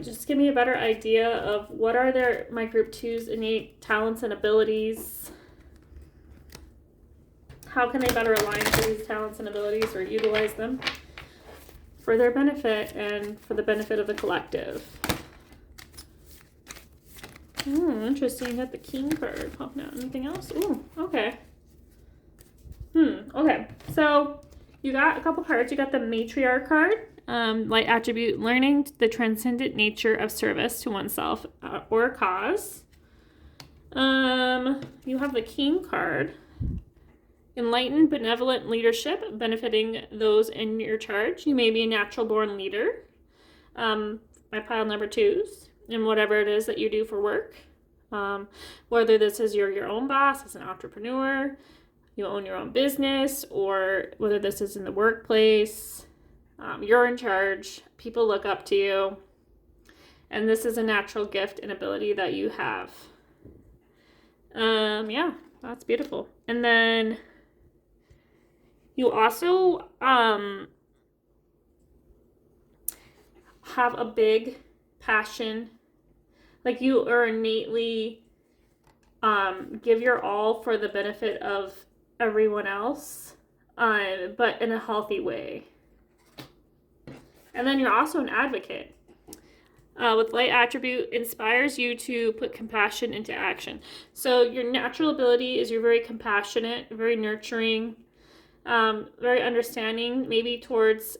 Just give me a better idea of what are my group 2's innate talents and abilities. How can they better align to these talents and abilities or utilize them for their benefit and for the benefit of the collective? Interesting. You got the King card popping out. Anything else? Ooh, okay. Okay, so you got a couple cards. You got the Matriarch card, light attribute, learning the transcendent nature of service to oneself or a cause. You have the King card, enlightened, benevolent leadership, benefiting those in your charge. You may be a natural born leader. My pile number 2s, in whatever it is that you do for work. Whether this is you're your own boss as an entrepreneur, you own your own business, or whether this is in the workplace, you're in charge, people look up to you, and this is a natural gift and ability that you have. Yeah, that's beautiful. And then you also have a big passion, like you are innately give your all for the benefit of everyone else, but in a healthy way. And then you're also an advocate. With light attribute, inspires you to put compassion into action. So your natural ability is you're very compassionate, very nurturing, very understanding, maybe towards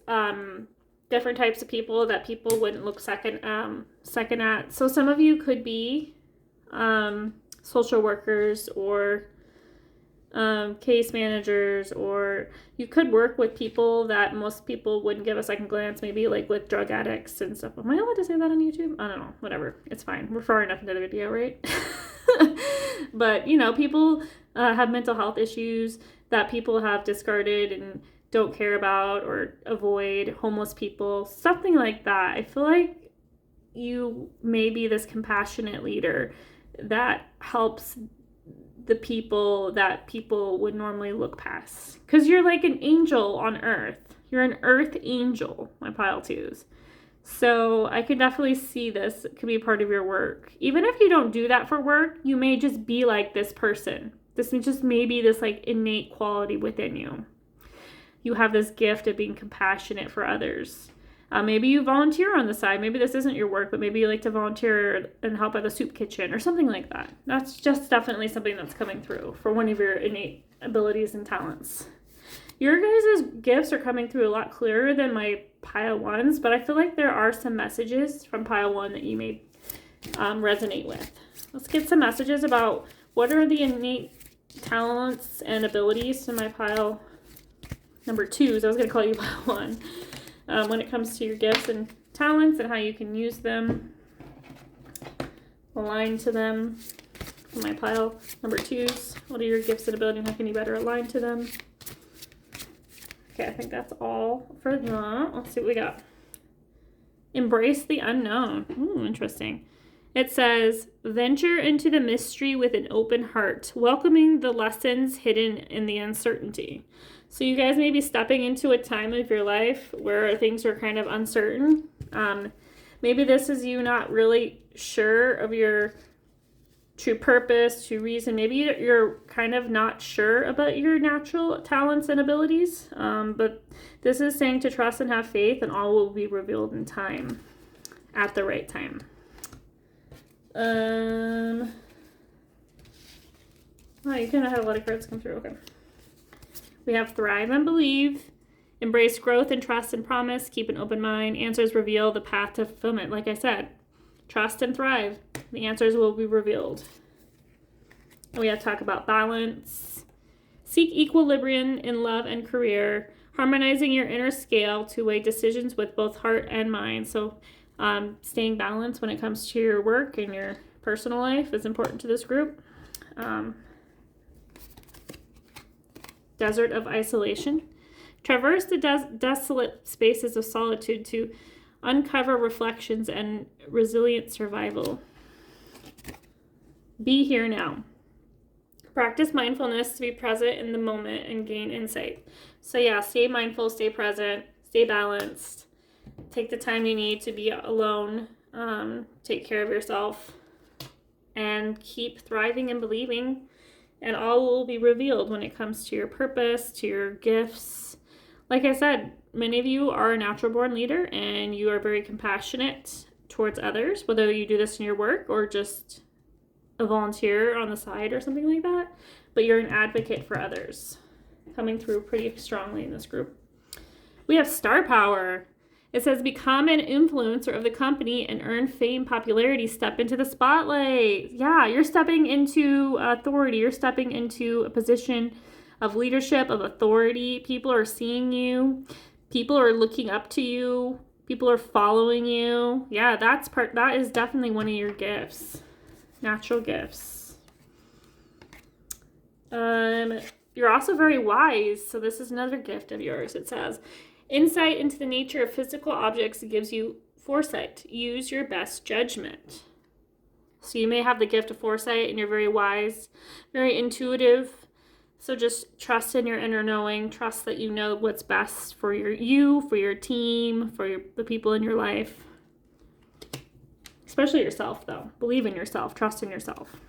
different types of people that people wouldn't look second at. So some of you could be social workers or case managers, or you could work with people that most people wouldn't give a second glance, maybe like with drug addicts and stuff. Am I allowed to say that on YouTube? I don't know, whatever, it's fine, we're far enough into the video, right? But people have mental health issues that people have discarded and don't care about or avoid, homeless people, something like that. I feel like you may be this compassionate leader that helps the people that people would normally look past, because you're like an angel on earth. You're an earth angel, my pile 2s. So I could definitely see this could be part of your work. Even if you don't do that for work, you may just be like this person. This just may be this like innate quality within you. You have this gift of being compassionate for others. Maybe you volunteer on the side. Maybe this isn't your work, but maybe you like to volunteer and help at the soup kitchen or something like that. That's just definitely something that's coming through for one of your innate abilities and talents. Your guys' gifts are coming through a lot clearer than my pile 1s, but I feel like there are some messages from pile 1 that you may resonate with. Let's get some messages about what are the innate talents and abilities to my pile number 2s. I was going to call you pile 1. When it comes to your gifts and talents and how you can use them, align to them. For my pile number 2s, what are your gifts and abilities and how can you better align to them? Okay, I think that's all for that. Let's see what we got. Embrace the unknown. Ooh, interesting. It says, venture into the mystery with an open heart, welcoming the lessons hidden in the uncertainty. So you guys may be stepping into a time of your life where things are kind of uncertain. Maybe this is you not really sure of your true purpose, true reason. Maybe you're kind of not sure about your natural talents and abilities, but this is saying to trust and have faith, and all will be revealed in time, at the right time. Oh, you kind of had a lot of cards come through. Okay. We have thrive and believe, embrace growth and trust and promise, keep an open mind, answers reveal the path to fulfillment. Like I said, trust and thrive. The answers will be revealed. And we have to talk about balance. Seek equilibrium in love and career, harmonizing your inner scale to weigh decisions with both heart and mind. So staying balanced when it comes to your work and your personal life is important to this group. Desert of isolation. Traverse the desolate spaces of solitude to uncover reflections and resilient survival. Be here now. Practice mindfulness to be present in the moment and gain insight. So yeah, stay mindful, stay present, stay balanced. Take the time you need to be alone. Take care of yourself. And keep thriving and believing. And all will be revealed when it comes to your purpose, to your gifts. Like I said, many of you are a natural born leader and you are very compassionate towards others, whether you do this in your work or just a volunteer on the side or something like that. But you're an advocate for others, coming through pretty strongly in this group. We have star power. It says, become an influencer of the company and earn fame, popularity, step into the spotlight. Yeah, you're stepping into authority. You're stepping into a position of leadership, of authority. People are seeing you. People are looking up to you. People are following you. Yeah, that is definitely one of your gifts. Natural gifts. You're also very wise. So this is another gift of yours. It says, insight into the nature of physical objects gives you foresight. Use your best judgment. So you may have the gift of foresight and you're very wise, very intuitive. So just trust in your inner knowing. Trust that you know what's best for you, for your team, for the people in your life. Especially yourself, though. Believe in yourself. Trust in yourself.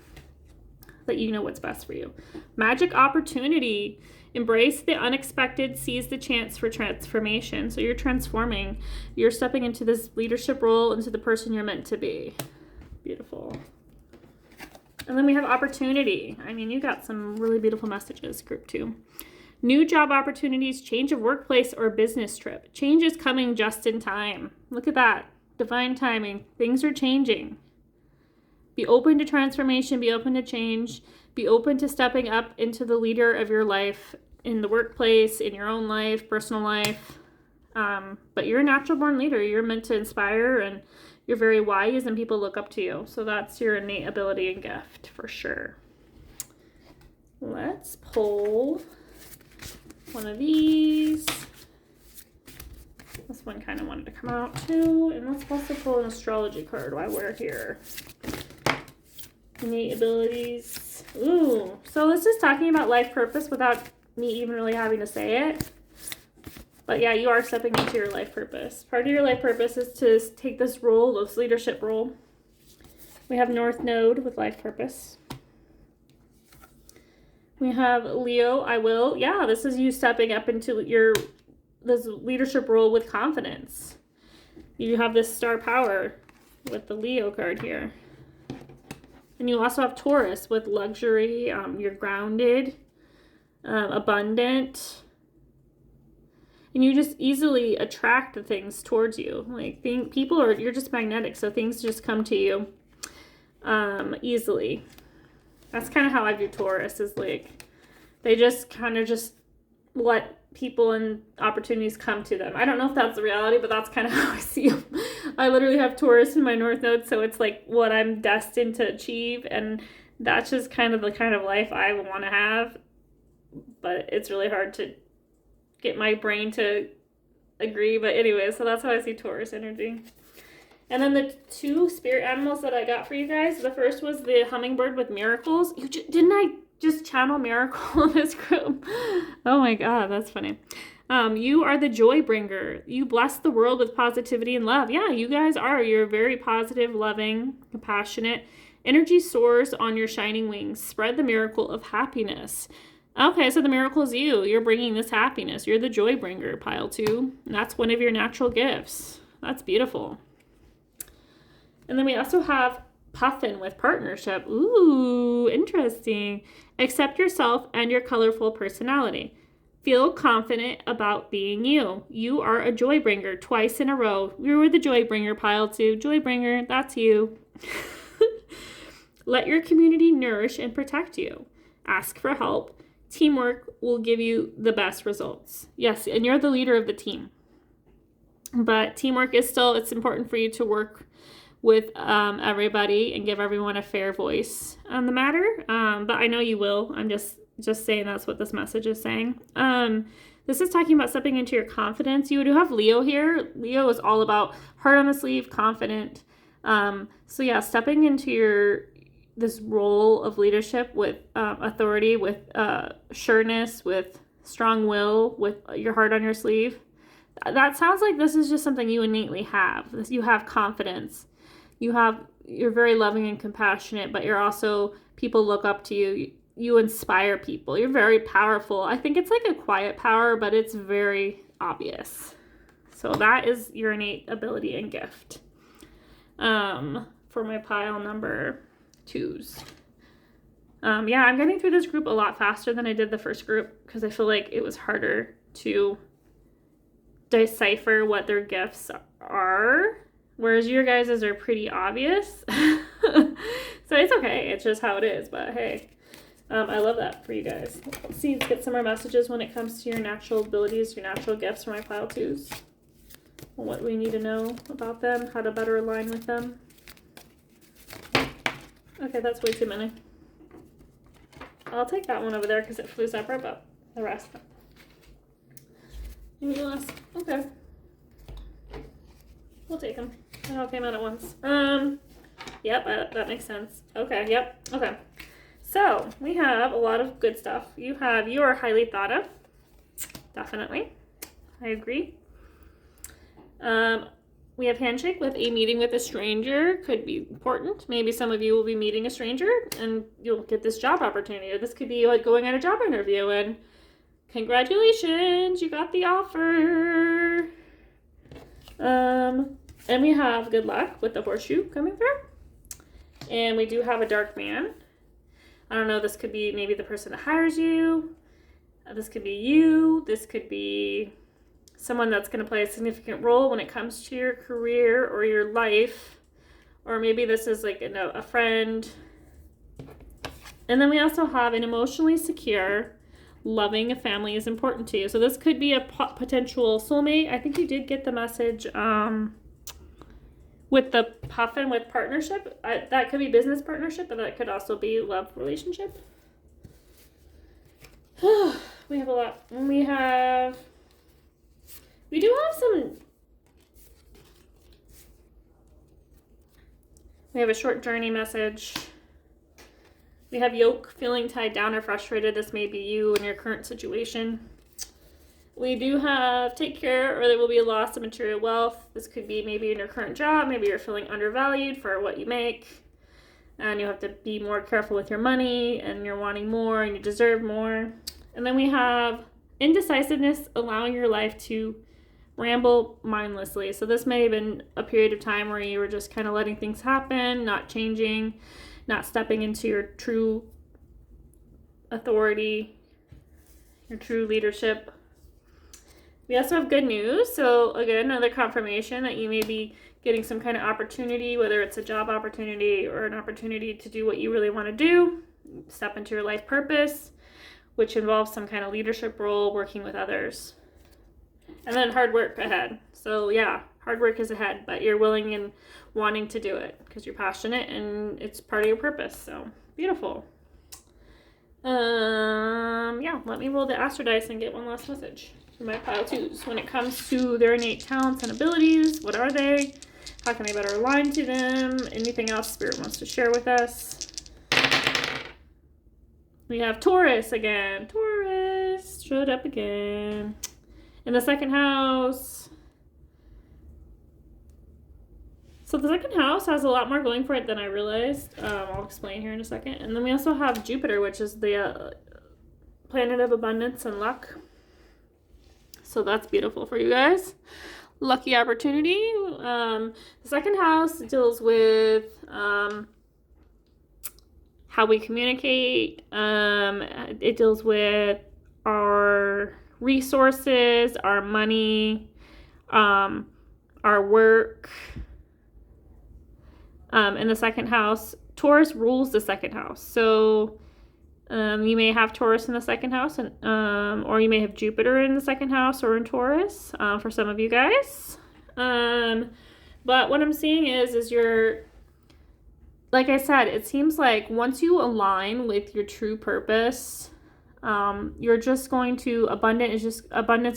That you know what's best for you. Magic opportunity. Embrace the unexpected. Seize the chance for transformation. So you're transforming. You're stepping into this leadership role, into the person you're meant to be. Beautiful. And then we have opportunity. I mean, you got some really beautiful messages, group 2. New job opportunities, change of workplace or business trip. Change is coming just in time. Look at that. Divine timing. Things are changing. Be open to transformation. Be open to change. Be open to stepping up into the leader of your life in the workplace, in your own life, personal life. But you're a natural born leader. You're meant to inspire and you're very wise and people look up to you. So that's your innate ability and gift for sure. Let's pull one of these. This one kind of wanted to come out too. And let's also pull an astrology card while we're here. Innate abilities. Ooh, so this is talking about life purpose without me even really having to say it. But yeah, you are stepping into your life purpose. Part of your life purpose is to take this role, this leadership role. We have North Node with life purpose. We have Leo, I will. Yeah, this is you stepping up into this leadership role with confidence. You have this star power with the Leo card here. And you also have Taurus with luxury. You're grounded, abundant. And you just easily attract the things towards you. Like you're just magnetic, so things just come to you easily. That's kind of how I view Taurus, is like they just kind of just let people and opportunities come to them. I don't know if that's the reality, but that's kind of how I see them. I literally have Taurus in my North Node, so it's like what I'm destined to achieve, and that's just kind of the kind of life I want to have. But it's really hard to get my brain to agree. But anyway, so that's how I see Taurus energy. And then the 2 spirit animals that I got for you guys, the first was the hummingbird with miracles. Didn't I just channel miracle in this group? Oh my god, that's funny. You are the joy bringer. You bless the world with positivity and love. Yeah, you guys are. You're very positive, loving, compassionate. Energy soars on your shining wings. Spread the miracle of happiness. Okay, so the miracle is you. You're bringing this happiness. You're the joy bringer, pile 2. And that's one of your natural gifts. That's beautiful. And then we also have Puffin with partnership. Ooh, interesting. Accept yourself and your colorful personality. Feel confident about being you. You are a joy bringer twice in a row. You were the joy bringer, pile 2. Joy bringer, that's you. Let your community nourish and protect you. Ask for help. Teamwork will give you the best results. Yes, and you're the leader of the team. But teamwork is still, it's important for you to work with everybody and give everyone a fair voice on the matter. But I know you will. I'm just saying that's what this message is saying. This is talking about stepping into your confidence. You do have Leo here. Leo is all about heart on the sleeve, confident. So yeah, stepping into this role of leadership with authority, with sureness, with strong will, with your heart on your sleeve. That sounds like this is just something you innately have. You have confidence. You're very loving and compassionate, but you're also, people look up to you. You inspire people. You're very powerful. I think it's like a quiet power, but it's very obvious. So that is your innate ability and gift. For my pile number 2s. Yeah, I'm getting through this group a lot faster than I did the first group because I feel like it was harder to decipher what their gifts are, whereas your guys's are pretty obvious. So it's okay. It's just how it is. But hey, I love that for you guys. Let's see, let's get some more messages when it comes to your natural abilities, your natural gifts for my pile 2s. What we need to know about them, how to better align with them. Okay, that's way too many. I'll take that one over there because it flew separate, but the rest. Maybe less. Okay. We'll take them. They all came out at once. Yep, that makes sense. Okay, yep. Okay. So, we have a lot of good stuff. You are highly thought of. Definitely. I agree. We have handshake with a meeting with a stranger. Could be important. Maybe some of you will be meeting a stranger and you'll get this job opportunity. Or this could be like going at a job interview and congratulations, you got the offer. And we have good luck with the horseshoe coming through. And we do have a dark man. I don't know, this could be maybe the person that hires you. This could be you. This could be someone that's going to play a significant role when it comes to your career or your life. Or maybe this is like a friend. And then we also have an emotionally secure, loving family is important to you. So this could be a potential soulmate. I think you did get the message with the puffin with partnership. That could be business partnership, but that could also be love relationship. We have a lot. We do have some. We have a short journey message. We have yoke, feeling tied down or frustrated. This may be you in your current situation. We do have take care or there will be a loss of material wealth. This could be maybe in your current job. Maybe you're feeling undervalued for what you make. And you have to be more careful with your money and you're wanting more and you deserve more. And then we have indecisiveness, allowing your life to ramble mindlessly. So this may have been a period of time where you were just kind of letting things happen, not changing, not stepping into your true authority, your true leadership. We also have good news. So again, another confirmation that you may be getting some kind of opportunity, whether it's a job opportunity or an opportunity to do what you really want to do, step into your life purpose, which involves some kind of leadership role, working with others. And then hard work ahead. So yeah, hard work is ahead, but you're willing and wanting to do it because you're passionate and it's part of your purpose. So beautiful. Yeah, let me roll the astro dice and get one last message for my pile 2s. When it comes to their innate talents and abilities, what are they? How can I better align to them? Anything else Spirit wants to share with us? We have Taurus again. Taurus showed up again. In the second house, so the second house has a lot more going for it than I realized. I'll explain here in a second. And then we also have Jupiter, which is the planet of abundance and luck. So that's beautiful for you guys. Lucky opportunity. The second house deals with how we communicate. It deals with our resources, our money, our work. In the second house, Taurus rules the second house. So you may have Taurus in the second house, and or you may have Jupiter in the second house or in Taurus for some of you guys. But what I'm seeing is you're, like I said, it seems like once you align with your true purpose, you're just going to, abundance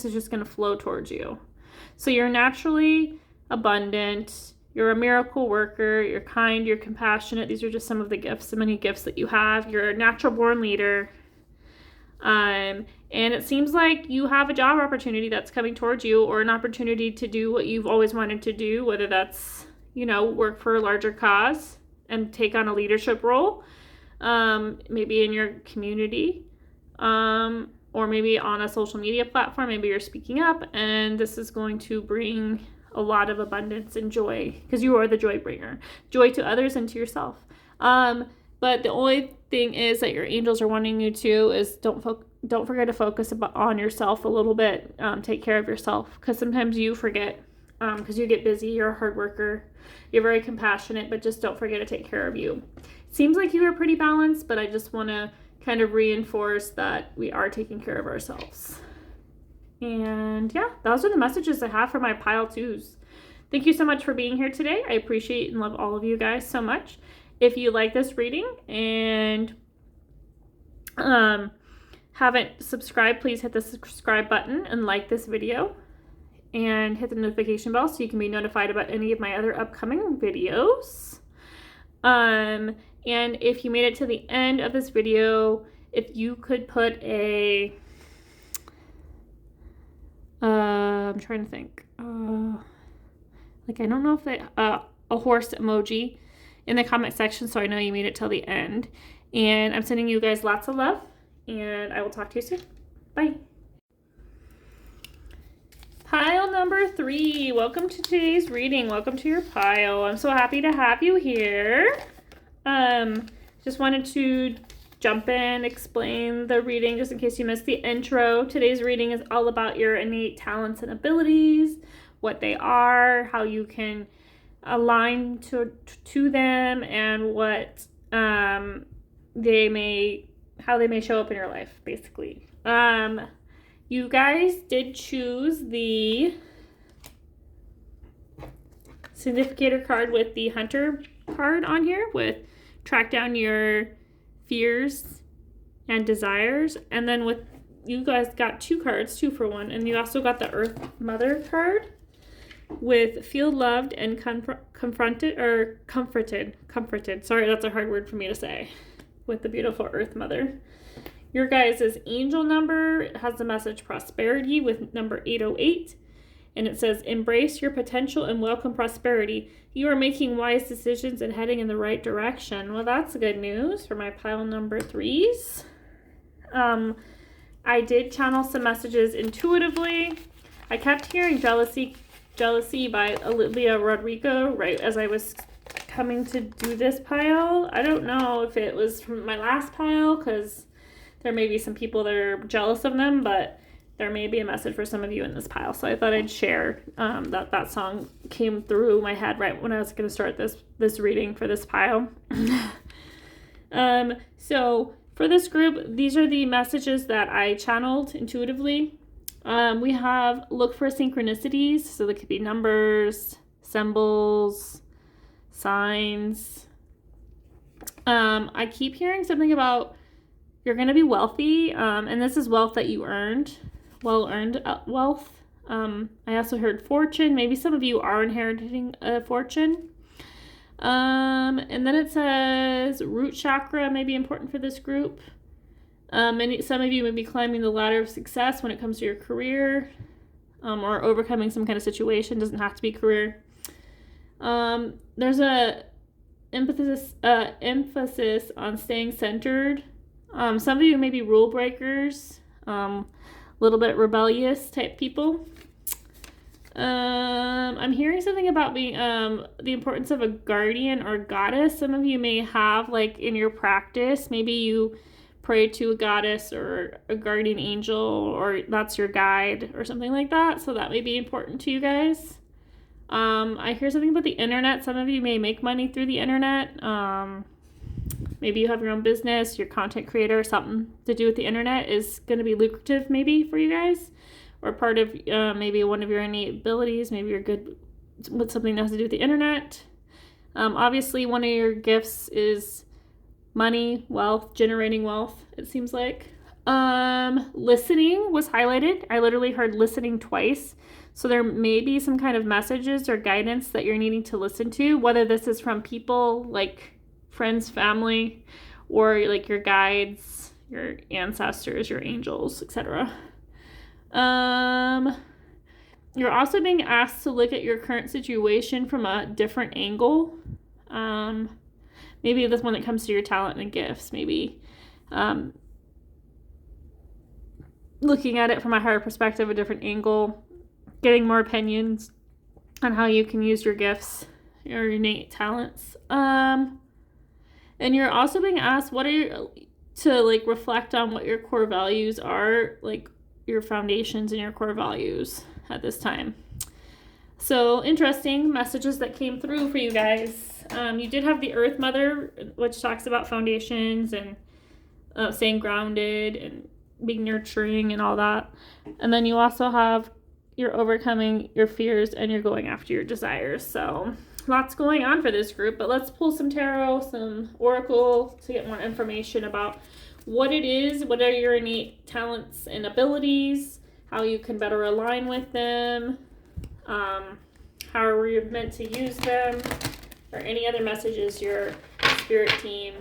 is just going to flow towards you. So you're naturally abundant. You're a miracle worker, you're kind, you're compassionate. These are just some of the gifts, the many gifts that you have. You're a natural born leader. And it seems like you have a job opportunity that's coming towards you, or an opportunity to do what you've always wanted to do, whether that's, work for a larger cause and take on a leadership role, maybe in your community, or maybe on a social media platform. Maybe you're speaking up, and this is going to bring a lot of abundance and joy, because you are the joy bringer, joy to others and to yourself. But the only thing is that your angels are wanting you to is don't forget to focus on yourself a little bit. Take care of yourself, because sometimes you forget, because you get busy. You're a hard worker, you're very compassionate, but just don't forget to take care of you. It seems like you are pretty balanced, but I just want to kind of reinforce that we are taking care of ourselves. And yeah, those are the messages I have for my pile twos. Thank you so much for being here today. I appreciate and love all of you guys so much. If you like this reading and haven't subscribed, please hit the subscribe button and like this video and hit the notification bell so you can be notified about any of my other upcoming videos. And if you made it to the end of this video, if you could put a I'm trying to think. I don't know if a horse emoji in the comment section, so I know you made it till the end. And I'm sending you guys lots of love, and I will talk to you soon. Bye. Pile number 3. Welcome to today's reading. Welcome to your pile. I'm so happy to have you here. Just wanted to jump in, explain the reading just in case you missed the intro. Today's reading is all about your innate talents and abilities, what they are, how you can align to them, and what how they may show up in your life, basically. You guys did choose the significator card with the hunter card on here, with track down your fears and desires. And then with you guys got 2 cards, 2 for 1, and you also got the Earth Mother card with feel loved and comforted. Sorry, that's a hard word for me to say. With the beautiful Earth Mother. Your guys' angel number has the message prosperity with number 808. And it says, embrace your potential and welcome prosperity. You are making wise decisions and heading in the right direction. Well, that's good news for my pile number 3s. I did channel some messages intuitively. I kept hearing Jealousy by Olivia Rodrigo right as I was coming to do this pile. I don't know if it was from my last pile, because there may be some people that are jealous of them, but there may be a message for some of you in this pile. So I thought I'd share that song came through my head right when I was going to start this reading for this pile. So for this group, these are the messages that I channeled intuitively. We have look for synchronicities. So they could be numbers, symbols, signs. I keep hearing something about you're going to be wealthy, and this is wealth that you earned. Well-earned wealth. I also heard fortune. Maybe some of you are inheriting a fortune. And then it says root chakra may be important for this group. And some of you may be climbing the ladder of success when it comes to your career. or overcoming some kind of situation. Doesn't have to be career. There's a emphasis on staying centered. Some of you may be rule breakers, a little bit rebellious type people. I'm hearing something about being the importance of a guardian or goddess. Some of you may have, like, in your practice, maybe you pray to a goddess or a guardian angel, or that's your guide or something like that. So that may be important to you guys. I hear something about the internet. Some of you may make money through the internet. Maybe you have your own business, you're a content creator, something to do with the internet is going to be lucrative maybe for you guys, or part of maybe one of your innate abilities. Maybe you're good with something that has to do with the internet. Obviously, one of your gifts is money, wealth, generating wealth, it seems like. Listening was highlighted. I literally heard listening twice. So there may be some kind of messages or guidance that you're needing to listen to, whether this is from people like friends, family, or like your guides, your ancestors, your angels, etc. You're also being asked to look at your current situation from a different angle. Maybe this one that comes to your talent and gifts, maybe looking at it from a higher perspective, a different angle, getting more opinions on how you can use your gifts, your innate talents. And you're also being asked to like reflect on what your core values are, like your foundations and your core values at this time. So interesting messages that came through for you guys. You did have the Earth Mother, which talks about foundations and staying grounded and being nurturing and all that. And then you also have you're overcoming your fears and you're going after your desires. So lots going on for this group, but let's pull some tarot, some oracle to get more information about what it is, what are your innate talents and abilities, how you can better align with them, how are you meant to use them, or any other messages your spirit team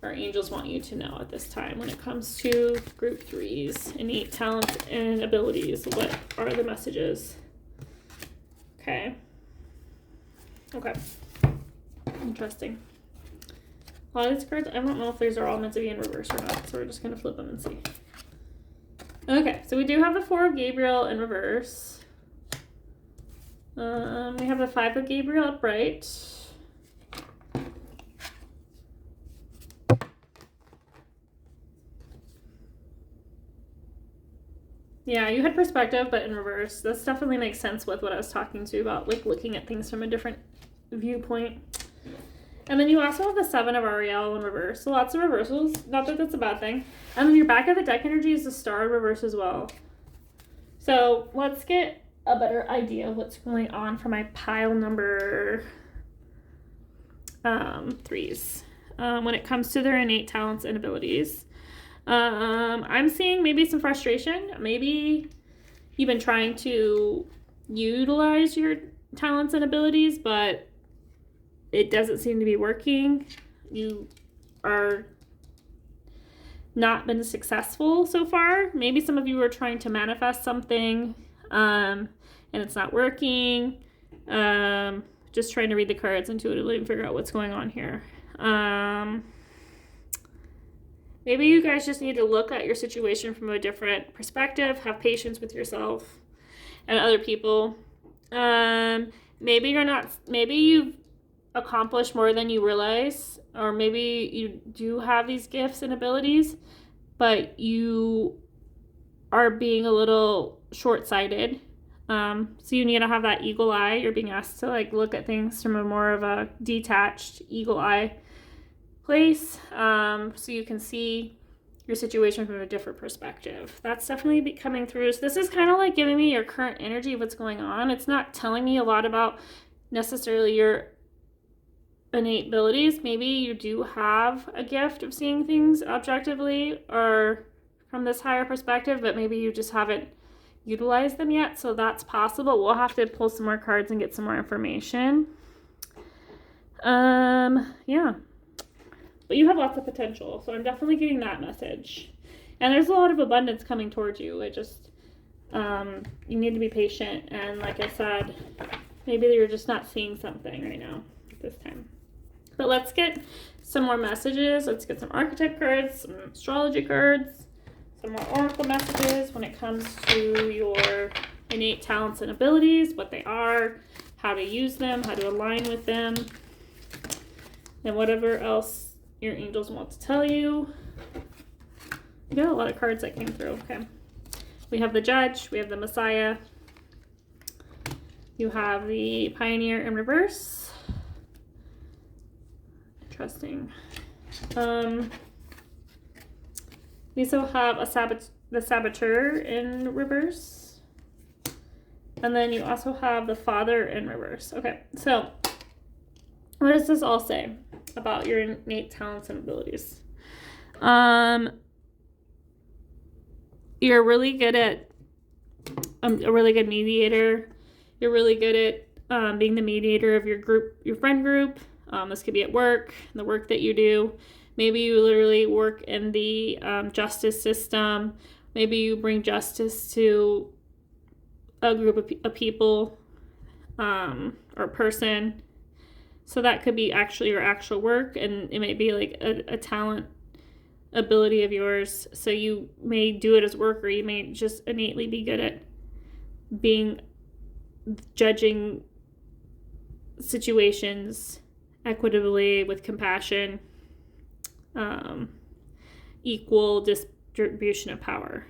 or angels want you to know at this time when it comes to group 3's innate talents and abilities. What are the messages? Okay. Interesting. A lot of these cards, I don't know if these are all meant to be in reverse or not, so we're just going to flip them and see. Okay, so we do have the 4 of Gabriel in reverse. We have the 5 of Gabriel upright. Yeah, you had perspective, but in reverse. This definitely makes sense with what I was talking to about, like looking at things from a different viewpoint. And then you also have the 7 of Ariel in reverse. So lots of reversals. Not that that's a bad thing. And then your back of the deck energy is the Star in reverse as well. So let's get a better idea of what's going on for my pile number 3's when it comes to their innate talents and abilities. I'm seeing maybe some frustration. Maybe you've been trying to utilize your talents and abilities, but it doesn't seem to be working. You are not been successful so far. Maybe some of you are trying to manifest something, and it's not working. Just trying to read the cards intuitively and figure out what's going on here. Maybe you guys just need to look at your situation from a different perspective, have patience with yourself and other people. Maybe you've accomplished more than you realize, or maybe you do have these gifts and abilities, but you are being a little short-sighted. So you need to have that eagle eye. You're being asked to like look at things from a more of a detached eagle eye place, so you can see your situation from a different perspective. That's definitely coming through. So this is kind of like giving me your current energy of what's going on. It's not telling me a lot about necessarily your innate abilities. Maybe you do have a gift of seeing things objectively or from this higher perspective, but maybe you just haven't utilized them yet. So that's possible. We'll have to pull some more cards and get some more information. Yeah. But you have lots of potential, so I'm definitely getting that message. And there's a lot of abundance coming towards you. It just, You need to be patient, and like I said, maybe you're just not seeing something right now at this time. But let's get some more messages. Let's get some archetype cards, some astrology cards, some more oracle messages when it comes to your innate talents and abilities, what they are, how to use them, how to align with them, and whatever else your angels want to tell you. We got a lot of cards that came through. Okay. We have the Judge. We have the Messiah. You have the Pioneer in reverse. Interesting. We also have the Saboteur in reverse. And then you also have the Father in reverse. Okay, so what does this all say about your innate talents and abilities? You're really good at a really good mediator. You're really good at being the mediator of your group, your friend group. This could be at work, the work that you do. Maybe you literally work in the justice system. Maybe you bring justice to a group of people or person. So that could be actually your actual work, and it may be like a talent ability of yours. So you may do it as work, or you may just innately be good at judging situations equitably with compassion, equal distribution of power.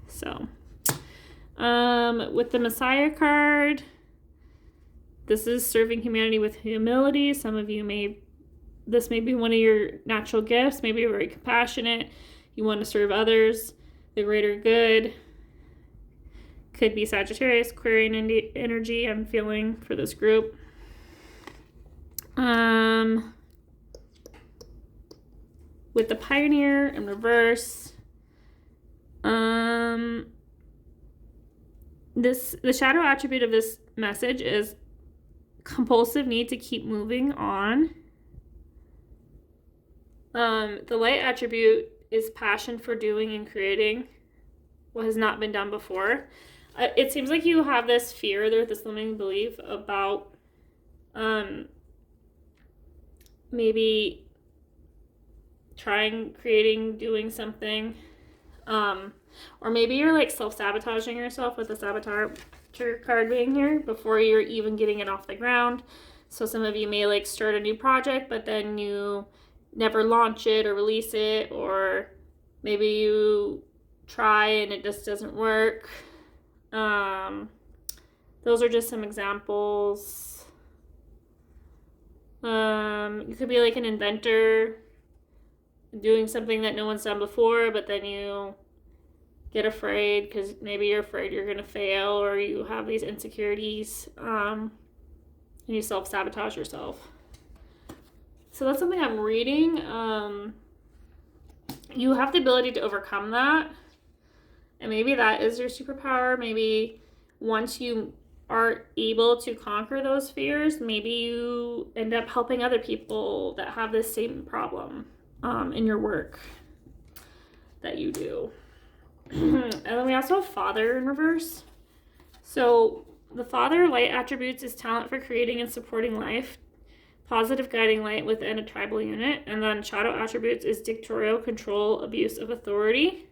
So with the Messiah card, this is serving humanity with humility. Some of you this may be one of your natural gifts. Maybe you're very compassionate. You want to serve others, the greater good. Could be Sagittarius, Aquarian energy I'm feeling for this group. With the Pioneer in reverse, the shadow attribute of this message is compulsive need to keep moving on. The light attribute is passion for doing and creating what has not been done before. It seems like you have this fear, this limiting belief about maybe creating, doing something. Or maybe you're like self-sabotaging yourself with the saboteur card being here before you're even getting it off the ground. So some of you may like start a new project, but then you never launch it or release it, or maybe you try and it just doesn't work. Those are just some examples. You could be like an inventor doing something that no one's done before, but then you get afraid because maybe you're afraid you're going to fail, or you have these insecurities, and you self-sabotage yourself. So that's something I'm reading. You have the ability to overcome that. And maybe that is your superpower. Maybe once you are able to conquer those fears, maybe you end up helping other people that have this same problem in your work that you do. And then we also have Father in reverse. So the Father light attributes is talent for creating and supporting life, positive guiding light within a tribal unit. And then shadow attributes is dictatorial control, abuse of authority.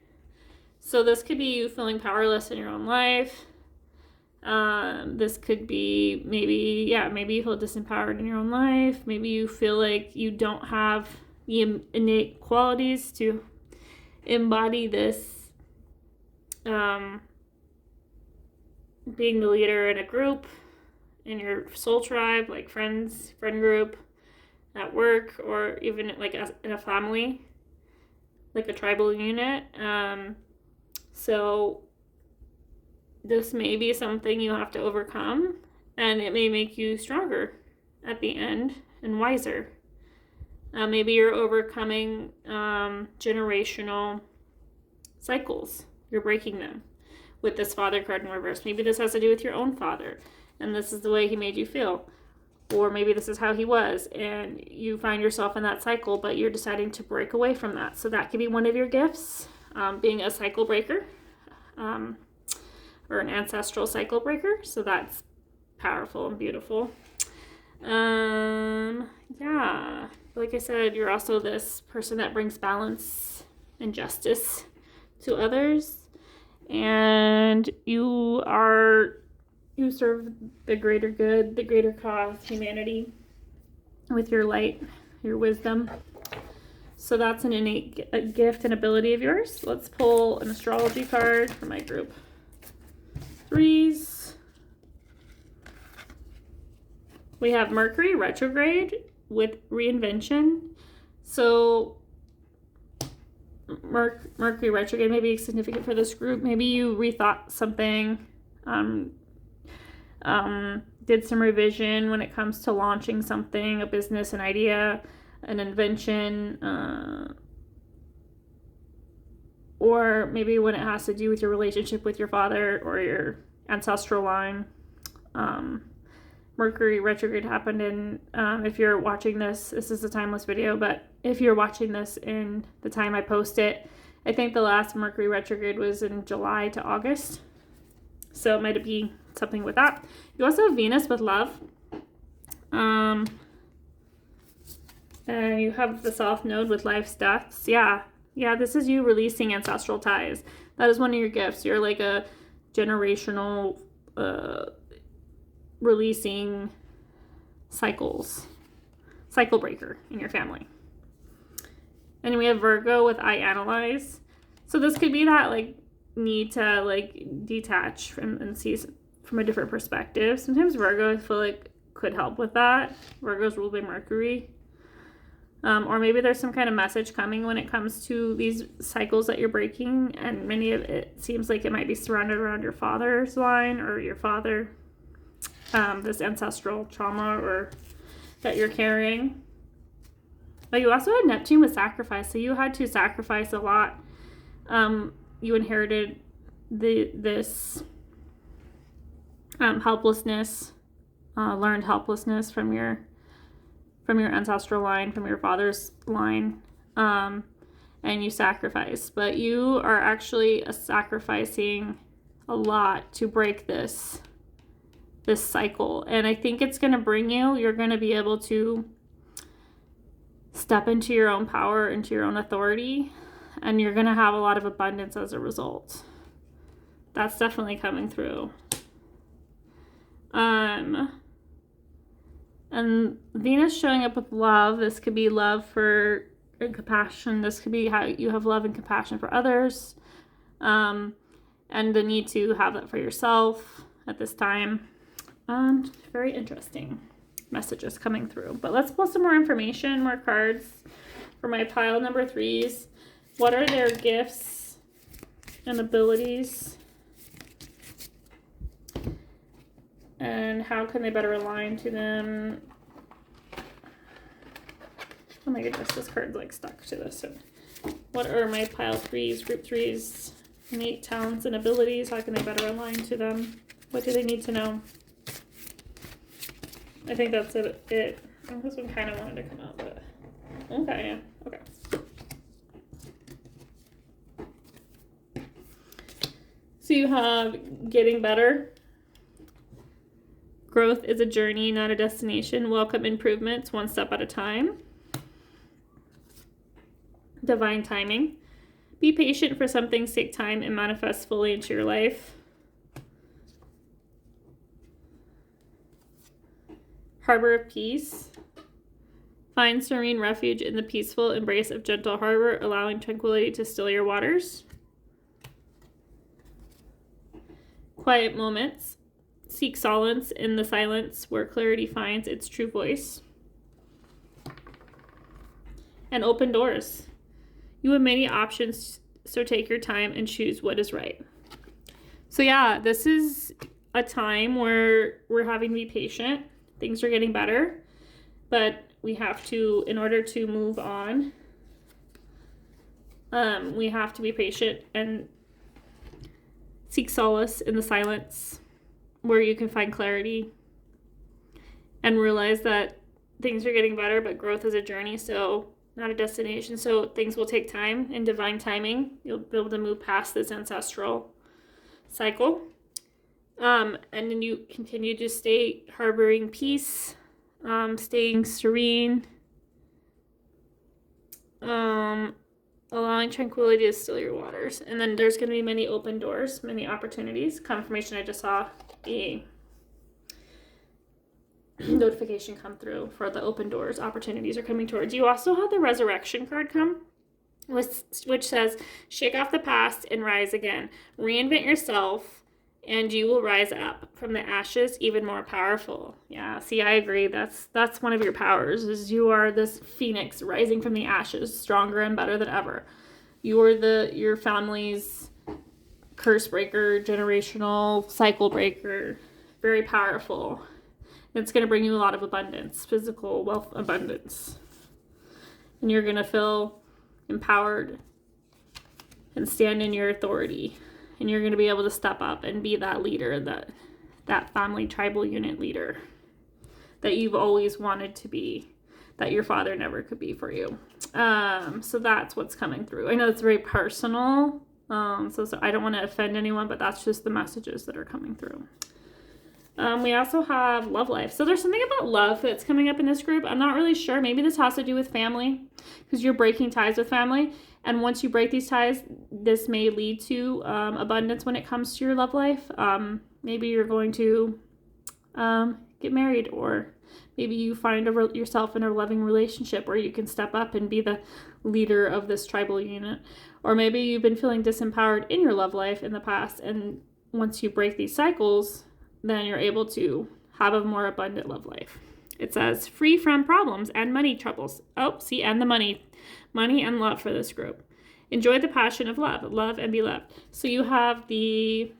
So this could be you feeling powerless in your own life. This could be maybe you feel disempowered in your own life. Maybe you feel like you don't have the innate qualities to embody this being the leader in a group, in your soul tribe, like friend group, at work, or even like in a family, like a tribal unit. So this may be something you have to overcome, and it may make you stronger at the end and wiser. Maybe you're overcoming generational cycles. You're breaking them with this Father card in reverse. Maybe this has to do with your own father, and this is the way he made you feel. Or maybe this is how he was, and you find yourself in that cycle, but you're deciding to break away from that. So that could be one of your gifts, being a cycle breaker, or an ancestral cycle breaker. So that's powerful and beautiful. Yeah, like I said, you're also this person that brings balance and justice to others, and you serve the greater good, the greater cause, humanity, with your light, your wisdom. So that's an innate gift and ability of yours. Let's pull an astrology card for my group 3s. We have Mercury retrograde with reinvention. So Mercury retrograde may be significant for this group. Maybe you rethought something, did some revision when it comes to launching something, a business, an idea, an invention, or maybe when it has to do with your relationship with your father or your ancestral line. Mercury retrograde happened in, if you're watching this is a timeless video, but if you're watching this in the time I post it, I think the last Mercury retrograde was in July to August. So it might be something with that. You also have Venus with love. And you have the South Node with life's deaths. Yeah, this is you releasing ancestral ties. That is one of your gifts. You're like a generational releasing cycle breaker in your family. And we have Virgo with I analyze. So this could be that like need to like detach and see from a different perspective. Sometimes Virgo, I feel like, could help with that. Virgo's ruled by Mercury. Or maybe there's some kind of message coming when it comes to these cycles that you're breaking, and many of it seems like it might be surrounded around your father's line or your father, this ancestral trauma or that you're carrying. But you also had Neptune with sacrifice, so you had to sacrifice a lot. You inherited this helplessness, learned helplessness from your ancestral line, from your father's line, and you sacrifice. But you are actually sacrificing a lot to break this cycle. And I think it's going to bring you're going to be able to step into your own power, into your own authority, and you're going to have a lot of abundance as a result. That's definitely coming through. And Venus showing up with love. This could be love for and compassion. This could be how you have love and compassion for others. And the need to have that for yourself at this time. Very interesting messages coming through. But let's pull some more information, more cards for my pile number 3s. What are their gifts and abilities? And how can they better align to them? Oh my goodness, this card's like stuck to this. What are my pile 3s, group 3s, innate talents and abilities? How can they better align to them? What do they need to know? I think that's it. I think this one kind of wanted to come out, but okay, yeah, okay. So you have getting better. Growth is a journey, not a destination. Welcome improvements one step at a time. Divine timing. Be patient, for some things take time and manifest fully into your life. Harbor of peace. Find serene refuge in the peaceful embrace of gentle harbor, allowing tranquility to still your waters. Quiet moments. Seek solace in the silence where clarity finds its true voice. And open doors. You have many options, so take your time and choose what is right. So yeah, this is a time where we're having to be patient. Things are getting better, but we have to, in order to move on, we have to be patient and seek solace in the silence where you can find clarity and realize that things are getting better, but growth is a journey, so not a destination. So things will take time. In divine timing, you'll be able to move past this ancestral cycle. And then you continue to stay harboring peace, staying serene, allowing tranquility to still your waters. And then there's going to be many open doors, many opportunities. Confirmation, I just saw a notification come through for the open doors. Opportunities are coming towards you. Also have the resurrection card come, which says, shake off the past and rise again. Reinvent yourself, and you will rise up from the ashes even more powerful. Yeah, see, I agree. That's one of your powers, is you are this phoenix rising from the ashes, stronger and better than ever. You are your family's curse breaker, generational cycle breaker, very powerful. It's going to bring you a lot of abundance, physical wealth abundance. And you're going to feel empowered and stand in your authority. And you're going to be able to step up and be that leader, that family tribal unit leader that you've always wanted to be, that your father never could be for you. So that's what's coming through. I know it's very personal, so I don't want to offend anyone, but that's just the messages that are coming through. We also have love life. So there's something about love that's coming up in this group. I'm not really sure. Maybe this has to do with family, because you're breaking ties with family. And once you break these ties, this may lead to abundance when it comes to your love life. Maybe you're going to get married, or maybe you find yourself in a loving relationship where you can step up and be the leader of this tribal unit. Or maybe you've been feeling disempowered in your love life in the past, and once you break these cycles, then you're able to have a more abundant love life. It says, free from problems and money troubles. Oh, see, and the money and love for this group. Enjoy the passion of love and be loved. So you have the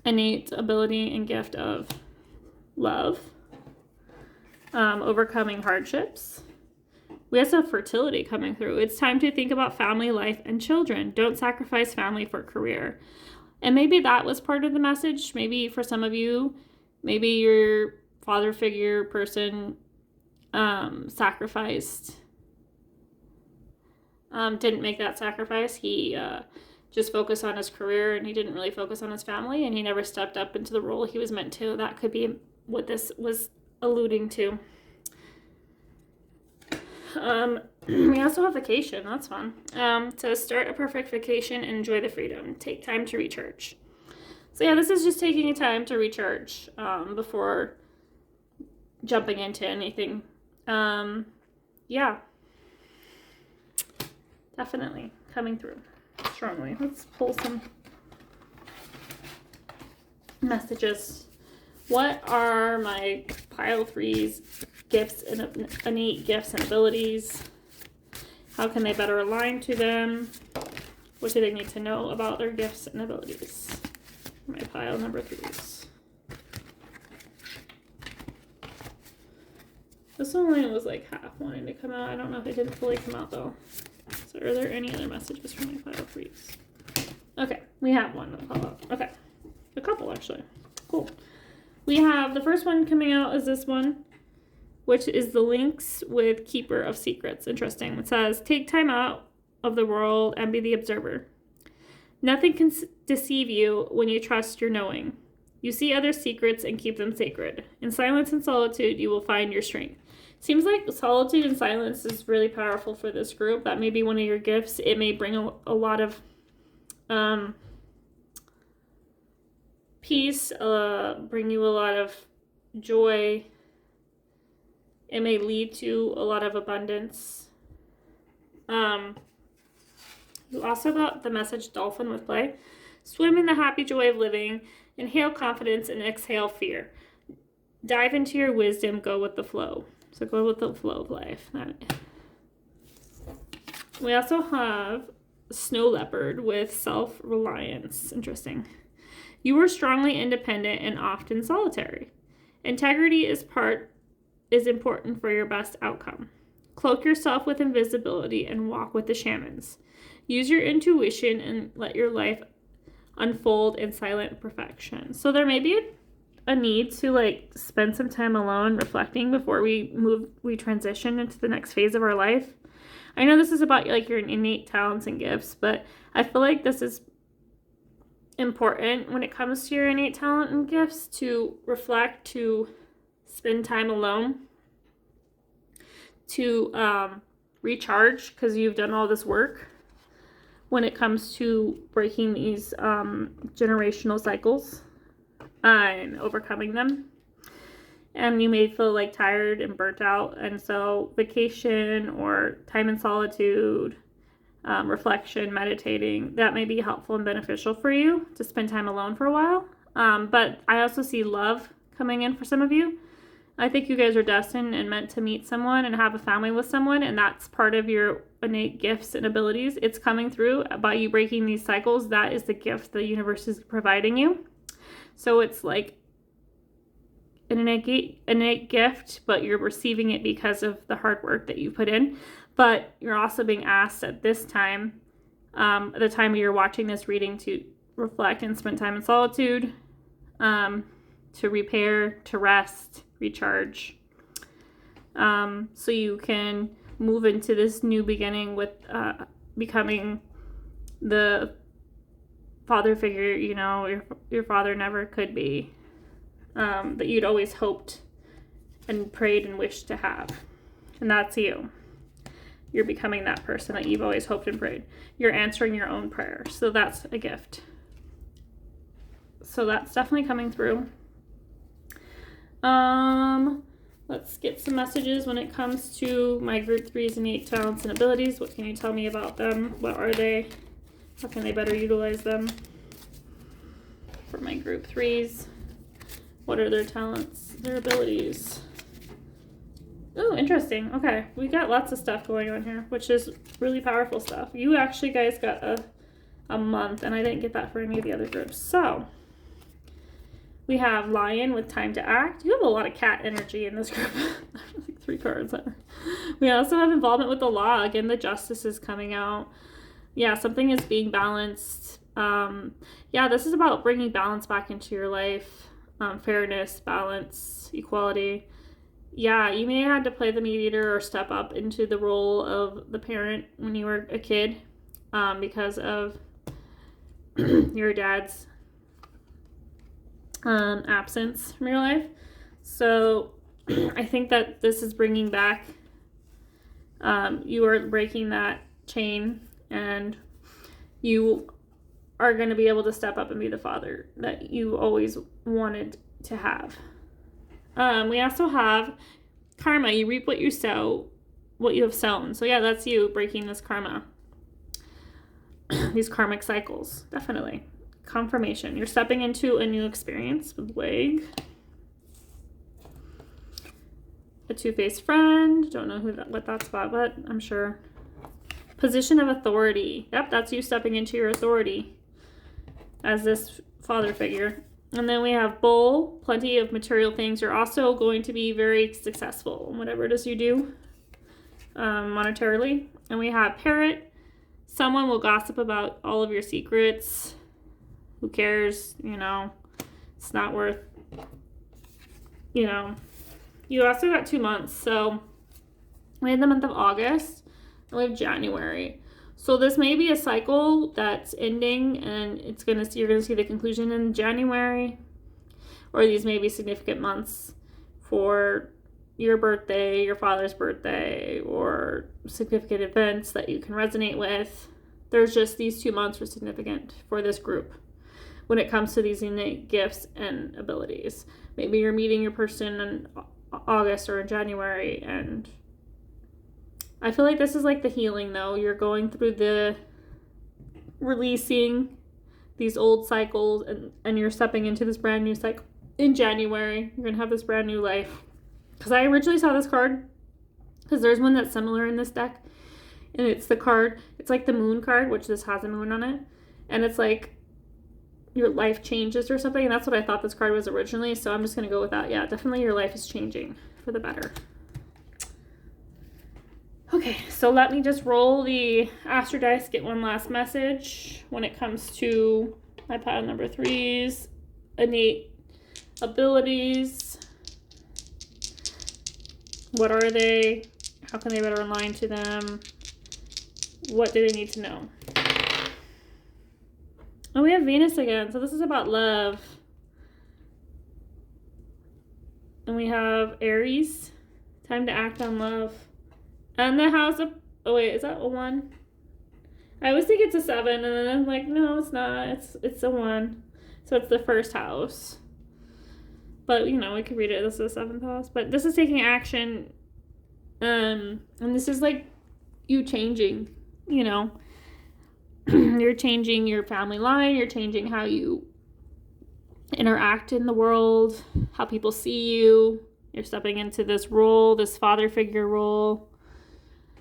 innate ability and gift of love, overcoming hardships. We also have fertility coming through. It's time to think about family life and children. Don't sacrifice family for career. And maybe that was part of the message. Maybe for some of you, maybe your father figure person sacrificed, didn't make that sacrifice. He just focused on his career, and he didn't really focus on his family, and he never stepped up into the role he was meant to. That could be what this was alluding to. We also have vacation. That's fun. So start a perfect vacation and enjoy the freedom. Take time to recharge. So yeah, this is just taking a time to recharge before jumping into anything. Yeah, definitely coming through strongly. Let's pull some messages. What are my pile threes gifts and innate gifts and abilities? How can they better align to them? What do they need to know about their gifts and abilities? My pile number threes. This one was like half wanting to come out. I don't know if it didn't fully come out though. So are there any other messages from my pile threes? Okay, we have one that'll pop up. Okay, a couple actually. Cool. We have the first one coming out is this one, which is the links with Keeper of Secrets. Interesting. It says, take time out of the world and be the observer. Nothing can deceive you when you trust your knowing. You see other secrets and keep them sacred. In silence and solitude, you will find your strength. Seems like solitude and silence is really powerful for this group. That may be one of your gifts. It may bring a lot of peace, bring you a lot of joy. It may lead to a lot of abundance. You also got the message dolphin with play. Swim in the happy joy of living. Inhale confidence and exhale fear. Dive into your wisdom. Go with the flow. So go with the flow of life. We also have snow leopard with self-reliance. Interesting. You are strongly independent and often solitary. Integrity is important for your best outcome. Cloak yourself with invisibility and walk with the shamans. Use your intuition and let your life unfold in silent perfection. So there may be a need to spend some time alone reflecting before we transition into the next phase of our life. I know this is about your innate talents and gifts, but I feel like this is important when it comes to your innate talent and gifts to reflect, to spend time alone, to recharge, because you've done all this work when it comes to breaking these generational cycles and overcoming them. And you may feel like tired and burnt out, and so vacation or time in solitude, reflection, meditating, that may be helpful and beneficial for you to spend time alone for a while. But I also see love coming in for some of you. I think you guys are destined and meant to meet someone and have a family with someone, and that's part of your innate gifts and abilities. It's coming through by you breaking these cycles. That is the gift the universe is providing you. So it's like an innate gift, but you're receiving it because of the hard work that you put in. But you're also being asked at this time, at the time you're watching this reading, to reflect and spend time in solitude, to repair, to rest, recharge, so you can move into this new beginning with becoming the father figure, you know, your father never could be, that you'd always hoped and prayed and wished to have. And that's you. You're becoming that person that you've always hoped and prayed. You're answering your own prayer. So that's a gift. So that's definitely coming through. Let's get some messages when it comes to my group 3's innate talents and abilities. What can you tell me about them? What are they? How can they better utilize them? For my group 3's, what are their talents, their abilities? Oh, interesting. Okay, we got lots of stuff going on here, which is really powerful stuff. You actually guys got a month, and I didn't get that for any of the other groups. So we have Lion with time to act. You have a lot of cat energy in this group. Like 3 cards there. We also have involvement with the law. Again, the justice is coming out. Yeah, something is being balanced. Yeah, this is about bringing balance back into your life. Fairness, balance, equality. Yeah, you may have had to play the mediator or step up into the role of the parent when you were a kid, because of your dad's absence from your life. So I think that this is bringing back, you are breaking that chain, and you are going to be able to step up and be the father that you always wanted to have. We also have karma. You reap what you sow, what you have sown. So yeah, that's you breaking this karma. These karmic cycles, definitely. Confirmation. You're stepping into a new experience with Wig. A two-faced friend. Don't know what that's about, but I'm sure. Position of authority. Yep, that's you stepping into your authority as this father figure. And then we have Bull, plenty of material things. You're also going to be very successful in whatever it is you do, monetarily. And we have Parrot. Someone will gossip about all of your secrets. Who cares? You know, it's not worth, you know. You also got 2 months. So we have the month of August and we have January. So this may be a cycle that's ending, and you're gonna see the conclusion in January, or these may be significant months for your birthday, your father's birthday, or significant events that you can resonate with. There's just these 2 months were significant for this group when it comes to these innate gifts and abilities. Maybe you're meeting your person in August or in January, and I feel like this is like the healing, though. You're going through the releasing these old cycles, and you're stepping into this brand new cycle in January. You're going to have this brand new life. Because I originally saw this card, because there's one that's similar in this deck, and it's the card, it's like the moon card, which this has a moon on it, and it's like your life changes or something, and that's what I thought this card was originally, so I'm just going to go with that. Yeah, definitely your life is changing for the better. Okay, so let me just roll the Astro Dice, get one last message when it comes to my pile number 3's innate abilities. What are they? How can they better align to them? What do they need to know? Oh, we have Venus again. So this is about love. And we have Aries. Time to act on love. And the house of... Oh, wait. Is that a 1? I always think it's a 7. And then I'm like, no, it's not. It's a 1. So it's the first house. But, you know, we could read it. This is the 7th house. But this is taking action. And this is like you changing, you know. You're changing your family line. You're changing how you interact in the world, how people see you. You're stepping into this role, this father figure role.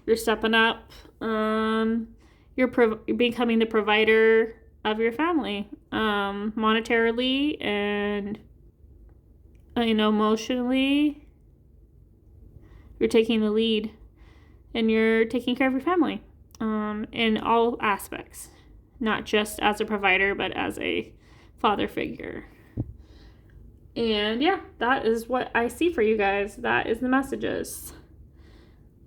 You're stepping up. You're becoming the provider of your family, monetarily and emotionally. You're taking the lead, and you're taking care of your family, in all aspects, not just as a provider, but as a father figure. And yeah, that is what I see for you guys. That is the messages.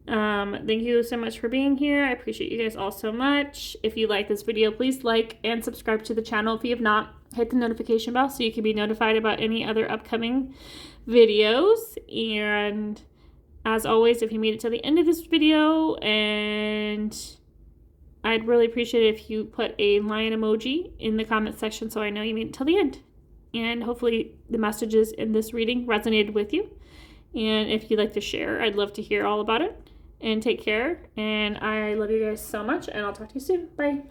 Thank you so much for being here. I appreciate you guys all so much. If you like this video, please like and subscribe to the channel. If you have not, hit the notification bell so you can be notified about any other upcoming videos. And as always, if you made it to the end of this video, and I'd really appreciate it if you put a lion emoji in the comment section so I know you made it till the end. And hopefully the messages in this reading resonated with you. And if you'd like to share, I'd love to hear all about it. And take care. And I love you guys so much. And I'll talk to you soon. Bye.